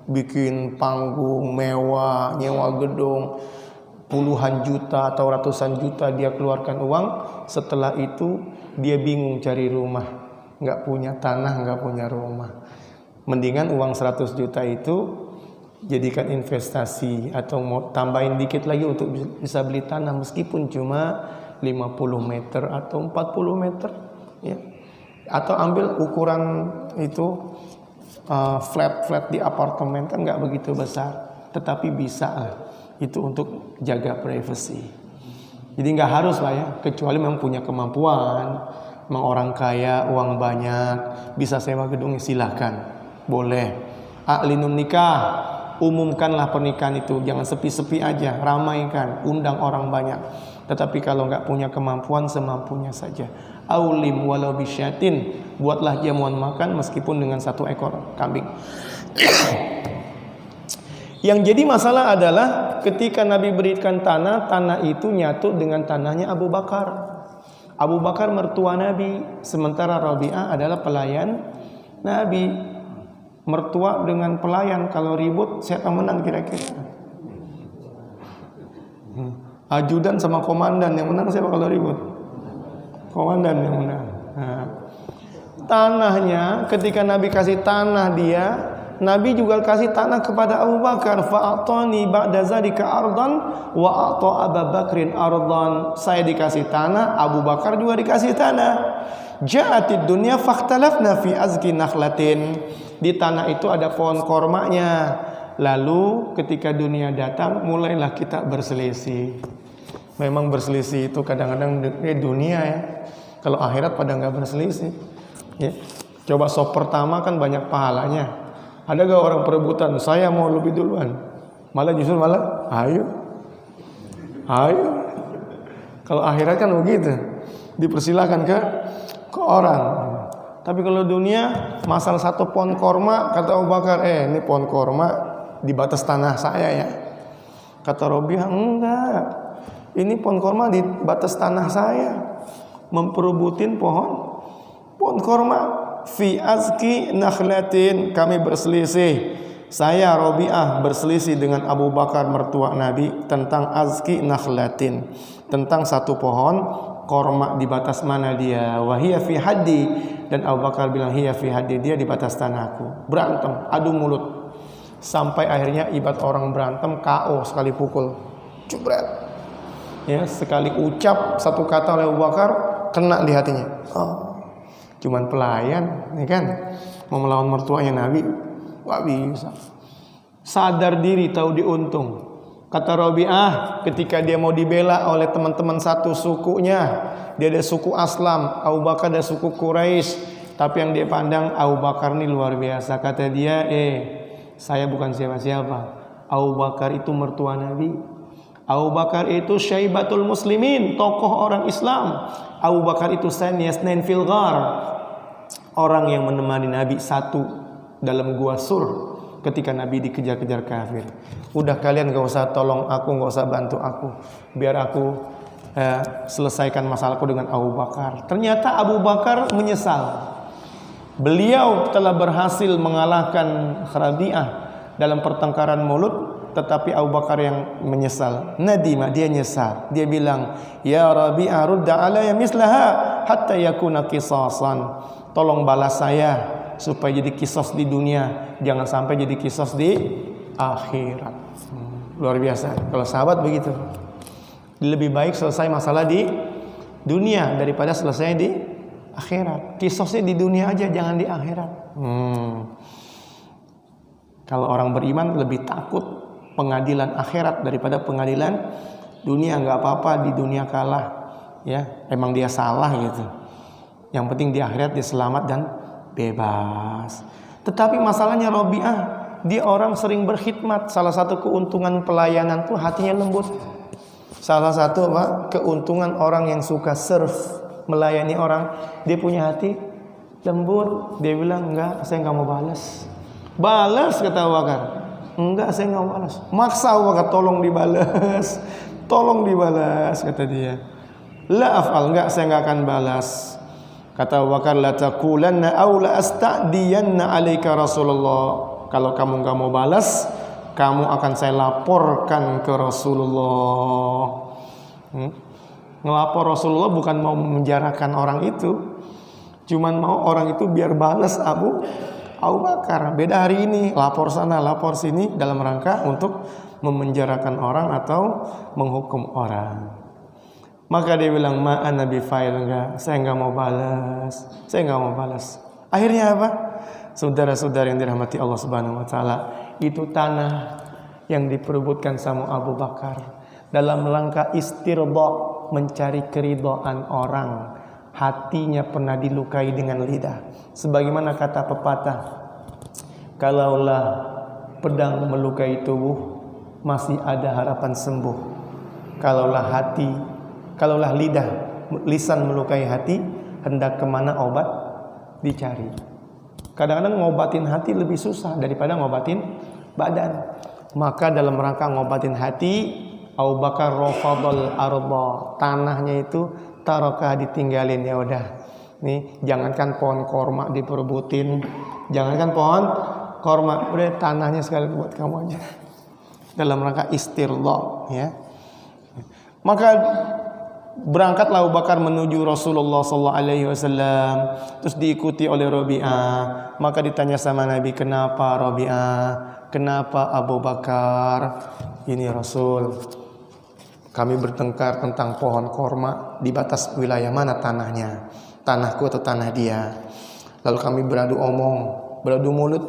bikin panggung mewah, nyewa gedung puluhan juta atau ratusan juta dia keluarkan uang. Setelah itu dia bingung cari rumah, nggak punya tanah, nggak punya rumah. Mendingan uang 100 juta itu jadikan investasi, atau mau tambahin dikit lagi untuk bisa beli tanah meskipun cuma 50 meter atau 40 meter ya. Atau ambil ukuran itu flat di apartemen, kan nggak begitu besar, tetapi bisa lah itu untuk jaga privasi. Jadi nggak harus lah ya, kecuali memang punya kemampuan, memang orang kaya, uang banyak, bisa sewa gedungnya, silahkan, boleh. A'linun nikah, umumkanlah pernikahan itu, jangan sepi-sepi aja, ramaikan, undang orang banyak. Tetapi kalau nggak punya kemampuan, semampunya saja. Aulim walau bisyatin, buatlah jamuan makan meskipun dengan 1 ekor kambing. Yang jadi masalah adalah ketika Nabi berikan tanah itu nyatu dengan tanahnya Abu Bakar. Abu Bakar mertua Nabi, sementara Rabi'ah adalah pelayan Nabi. Mertua dengan pelayan, kalau ribut siapa menang kira-kira? Ajudan sama komandan, yang menang siapa kalau ribut? Komandan yang menang. Nah, tanahnya ketika Nabi kasih tanah dia, Nabi juga kasih tanah kepada Abu Bakar. Fa'atani ba'da zalika ardan wa a'ta Abu Bakrin ardan. Saya dikasih tanah, Abu Bakar juga dikasih tanah. Ja'atid dunya fakhtalafna fi azki nakhlatin. Di tanah itu ada pohon kormanya. Lalu ketika dunia datang, mulailah kita berselisih. Memang berselisih itu kadang-kadang dunia ya. Kalau akhirat pada nggak berselisih. Ya. Coba sop pertama kan banyak pahalanya. Ada gak orang perebutan, saya mau lebih duluan? Justru ayo. Kalau akhirat kan begitu, dipersilakan ke orang. Tapi kalau dunia, masalah 1 pohon korma, kata Abu Bakar, ini pohon korma di batas tanah saya ya. Kata Rabi'ah, enggak, ini pohon korma di batas tanah saya. Memperebutin pohon korma. Fi azki nakhlatin, kami berselisih. Saya Rabi'ah berselisih dengan Abu Bakar mertua Nabi tentang azki nakhlatin, tentang 1 pohon korma di batas mana dia. Wa hiya fi haddi, dan Abu Bakar bilang hiya fi haddi, dia di batas tanahku. Berantem, adu mulut, sampai akhirnya ibarat orang berantem KO sekali pukul. Jebret. Ya, sekali ucap 1 kata oleh Abu Bakar kena di hatinya. Cuman pelayan, ya kan, mau melawan mertuanya Nabi, nggak bisa. Sadar diri, tahu diuntung. Kata Rabi'ah, ketika dia mau dibela oleh teman-teman satu sukunya, dia ada suku Aslam, Abu Bakar ada suku Quraisy, tapi yang dia pandang Abu Bakar ini luar biasa. Kata dia, saya bukan siapa-siapa. Abu Bakar itu mertua Nabi. Abu Bakar itu syaibatul muslimin, tokoh orang Islam. Abu Bakar itu saniyasnain fil ghar, orang yang menemani Nabi 1 dalam gua Sur ketika Nabi dikejar-kejar kafir. Udah, kalian gak usah tolong aku, gak usah bantu aku, biar aku selesaikan masalahku dengan Abu Bakar. Ternyata Abu Bakar menyesal. Beliau telah berhasil mengalahkan Rabi'ah dalam pertengkaran mulut, tetapi Abu Bakar yang menyesal. Nadima, dia nyesal. Dia bilang, ya Rabi'ah rudda alaya mislaha hatta yakuna qisasan. Tolong balas saya supaya jadi kisos di dunia, jangan sampai jadi kisos di akhirat. Luar biasa. Kalau sahabat begitu, lebih baik selesai masalah di dunia daripada selesai di akhirat. Kisosnya di dunia aja, jangan di akhirat. Kalau orang beriman lebih takut pengadilan akhirat daripada pengadilan dunia. Nggak apa-apa di dunia kalah, ya emang dia salah gitu. Yang penting di akhirat dia selamat dan bebas. Tetapi masalahnya Rabi'ah, dia orang sering berkhidmat. Salah satu keuntungan pelayanan tuh hatinya lembut. Salah satu keuntungan orang yang suka serve, melayani orang, dia punya hati lembut. Dia bilang, enggak, saya nggak mau balas. Balas, kata Abu Bakar. Enggak, saya nggak mau balas. Maksa Abu Bakar, tolong dibalas. Tolong dibalas, kata dia. La af'al, enggak, saya nggak akan balas. Kata Abu Bakar, la taqulanna aw la asta'diyanna 'alaika Rasulullah. Kalau kamu nggak mau balas, kamu akan saya laporkan ke Rasulullah. Ngelapor Rasulullah bukan mau memenjarakan orang itu, cuman mau orang itu biar balas Abu Bakar. Beda hari ini, lapor sana, lapor sini, dalam rangka untuk memenjarakan orang atau menghukum orang. Maka dia bilang, ma'ana bifail, enggak, saya enggak mau balas. Saya enggak mau balas. Akhirnya apa? Saudara-saudara yang dirahmati Allah Subhanahu wa taala, itu tanah yang diperebutkan sama Abu Bakar dalam rangka istirda, mencari keridhaan orang. Hatinya pernah dilukai dengan lidah. Sebagaimana kata pepatah, kalaulah pedang melukai tubuh, masih ada harapan sembuh. Kalaulah lisan melukai hati, hendak kemana obat dicari. Kadang-kadang ngobatin hati lebih susah daripada ngobatin badan. Maka dalam rangka ngobatin hati, Abu Bakar rafadul arda, tanahnya itu tarokah, ditinggalin. Ya udah, nih jangankan pohon korma diperebutin, jangankan pohon korma, udah tanahnya sekali buat kamu aja. Dalam rangka istirda, ya. Maka berangkatlah Abu Bakar menuju Rasulullah SAW, terus diikuti oleh Rabi'ah. Maka ditanya sama Nabi, kenapa Rabi'ah? Kenapa Abu Bakar? Ini Rasul, kami bertengkar tentang pohon korma di batas wilayah mana tanahnya, tanahku atau tanah dia. Lalu kami beradu omong, beradu mulut,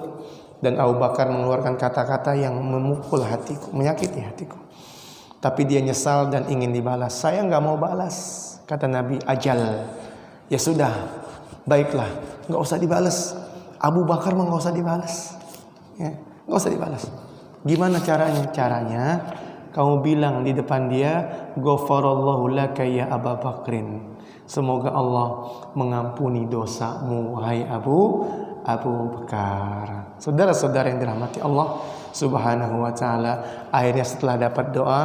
dan Abu Bakar mengeluarkan kata-kata yang memukul hatiku, menyakiti hatiku. Tapi dia nyesal dan ingin dibalas. Saya nggak mau balas, kata Nabi. Ajal, ya sudah, baiklah, nggak usah dibalas. Abu Bakar mah nggak usah dibalas, ya, nggak usah dibalas. Gimana caranya? Caranya kamu bilang di depan dia, ghafarallahu laka ya Abu Bakrin. Semoga Allah mengampuni dosamu, wahai Abu Bakar. Saudara-saudara yang dirahmati Allah Subhanahu wa taala, akhirnya setelah dapat doa,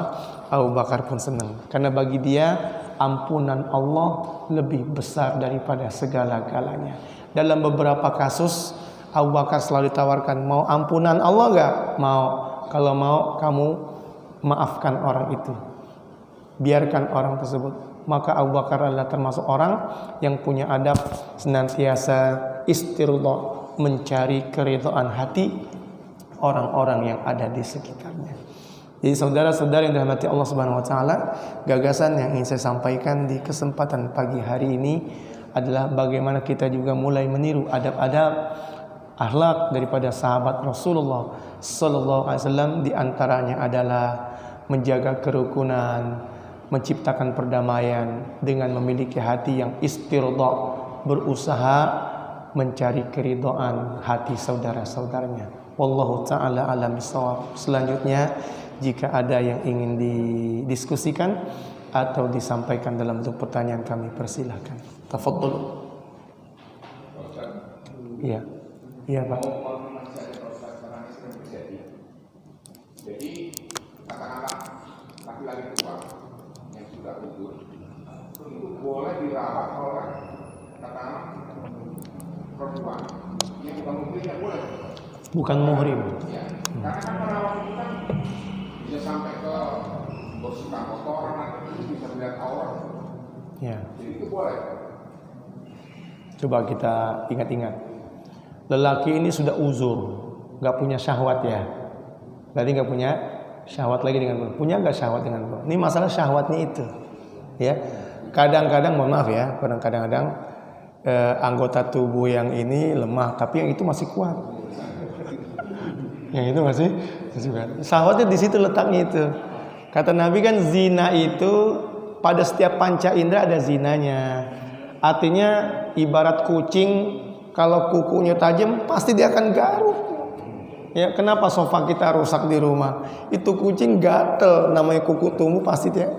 Abu Bakar pun senang. Karena bagi dia ampunan Allah lebih besar daripada segala-galanya. Dalam beberapa kasus Abu Bakar selalu ditawarkan, mau ampunan Allah enggak? Mau. Kalau mau, kamu maafkan orang itu, biarkan orang tersebut. Maka Abu Bakar adalah termasuk orang yang punya adab senantiasa istirda, mencari keridhaan hati orang-orang yang ada di sekitarnya. Jadi saudara-saudara yang dirahmati Allah Subhanahu wa taala, gagasan yang ingin saya sampaikan di kesempatan pagi hari ini adalah bagaimana kita juga mulai meniru adab-adab akhlak daripada sahabat Rasulullah sallallahu alaihi wasallam. Di antaranya adalah menjaga kerukunan, menciptakan perdamaian dengan memiliki hati yang istirda, berusaha mencari keridhaan hati saudara-saudaranya. Wallahu ta'ala alam bisawab. Selanjutnya, jika ada yang ingin didiskusikan atau disampaikan dalam bentuk pertanyaan, kami persilahkan. Tafadhol. Iya. Iya, Pak. Jadi katakanlah laki-laki tua yang sudah gugur itu boleh dirawat oleh katakanlah perempuan yang bukan muhrim, ya boleh. Bukan muhrim. Ya. Karena kan perawat itu kan bisa sampai ke bersihkan kotoran, itu bisa melihat aurat. Ya. Jadi itu boleh. Coba kita ingat-ingat. Lelaki ini sudah uzur, nggak punya syahwat ya. Berarti nggak punya syahwat lagi dengan perempuan. Punya nggak syahwat dengan perempuan? Ini masalah syahwatnya itu, ya. Kadang-kadang, mohon maaf ya, kadang-kadang anggota tubuh yang ini lemah, tapi yang itu masih kuat. Yang itu masih kuat. Syahwatnya di situ letaknya itu. Kata Nabi kan, zina itu pada setiap panca indera ada zinanya. Artinya ibarat kucing, kalau kukunya tajam pasti dia akan garuk. Ya, kenapa sofa kita rusak di rumah? Itu kucing gatel, namanya kuku tumbuh pasti dia.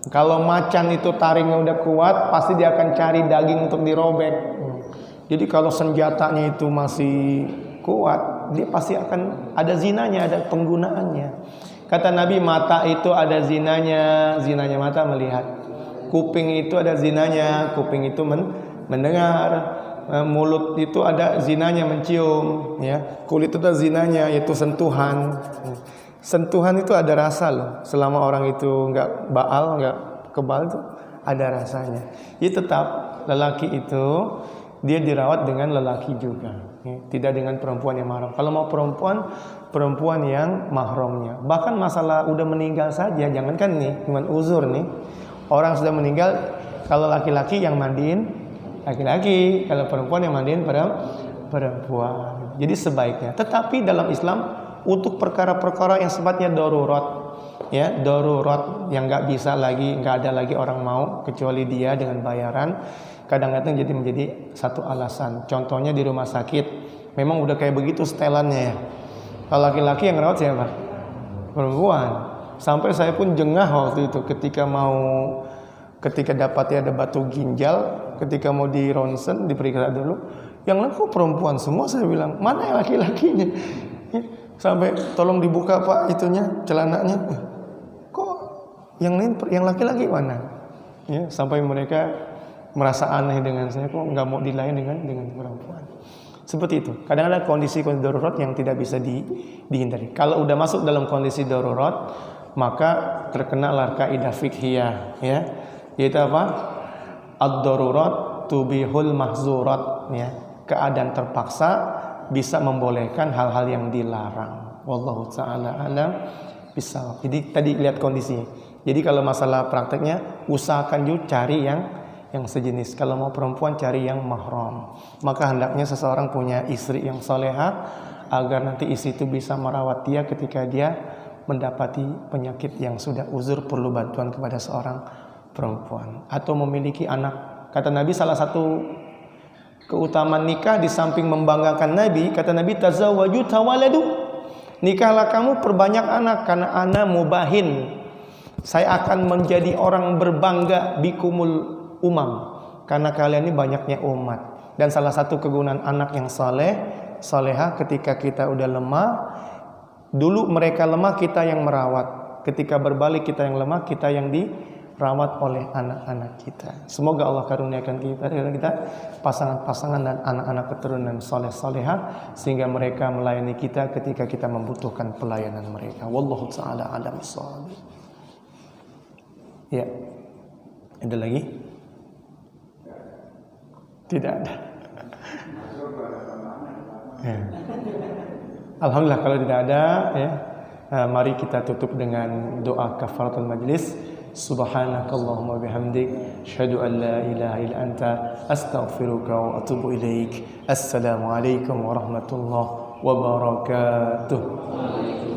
Kalau macan itu taringnya udah kuat, pasti dia akan cari daging untuk dirobek. Jadi kalau senjatanya itu masih kuat, dia pasti akan ada zinanya, ada penggunaannya. Kata Nabi, mata itu ada zinanya, zinanya mata melihat. Kuping itu ada zinanya, kuping itu mendengar. Mulut itu ada zinanya mencium, ya. Kulit itu ada zinanya, yaitu sentuhan. Sentuhan itu ada rasa loh. Selama orang itu nggak baal, nggak kebal itu ada rasanya. Ya tetap lelaki itu dia dirawat dengan lelaki juga, ya. Tidak dengan perempuan yang mahram. Kalau mau perempuan, perempuan yang mahramnya. Bahkan masalah udah meninggal saja, jangankan nih, cuman uzur nih. Orang sudah meninggal, kalau laki-laki yang mandiin laki-laki, kalau perempuan yang mandiin perempuan. Jadi sebaiknya. Tetapi dalam Islam untuk perkara-perkara yang sifatnya darurat, ya, darurat yang nggak bisa lagi, nggak ada lagi orang mau kecuali dia dengan bayaran, kadang-kadang jadi menjadi satu alasan. Contohnya di rumah sakit, memang udah kayak begitu setelannya ya. Kalau laki-laki yang rawat siapa? Perempuan. Sampai saya pun jengah waktu itu ketika dapatnya ada batu ginjal, ketika mau di ronsen, diperiksa dulu, yang lain kok perempuan semua, saya bilang, mana yang laki-lakinya? Ya, sampai tolong dibuka Pak itunya, celananya. Kok yang lain, yang laki-laki mana? Ya, sampai mereka merasa aneh dengan saya, kok nggak mau dilayan dengan perempuan. Seperti itu. Kadang-kadang kondisi darurat yang tidak bisa dihindari. Kalau udah masuk dalam kondisi darurat, maka terkenalah kaidah fiqhiyah, ya. Yaitu apa? Ad-darurat tubihul mahzurat, ya. Keadaan terpaksa bisa membolehkan hal-hal yang dilarang. Wallahu taala alam bisawab. Jadi tadi lihat kondisinya. Jadi kalau masalah prakteknya, usahakan juga cari yang sejenis. Kalau mau perempuan, cari yang mahram. Maka hendaknya seseorang punya istri yang solehah, agar nanti istri itu bisa merawat dia ketika dia mendapati penyakit yang sudah uzur, perlu bantuan kepada seorang perempuan, atau memiliki anak. Kata Nabi, salah satu keutamaan nikah di samping membanggakan Nabi, kata Nabi, tazawwaju tawaladu, nikahlah kamu, perbanyak anak, karena ana mubahin, saya akan menjadi orang berbangga, bikumul karena kalian ini banyaknya umat. Dan salah satu kegunaan anak yang salehah, ketika kita udah lemah, dulu mereka lemah, kita yang merawat. Ketika berbalik, kita yang lemah, kita yang dirawat oleh anak-anak kita. Semoga Allah karuniakan kita pasangan-pasangan dan anak-anak keturunan saleh-salehah, sehingga mereka melayani kita ketika kita membutuhkan pelayanan mereka. Wallahu ta'ala a'lam bishawab. Ya, ada lagi? Tidak ada. Ya. Alhamdulillah kalau tidak ada, ya. Mari kita tutup dengan doa kafaratul majlis. Subhanakallahumma bihamdik, asyhadu an la ilaha illa anta, astaghfiruka wa atubu ilaik. Assalamualaikum warahmatullahi wabarakatuh.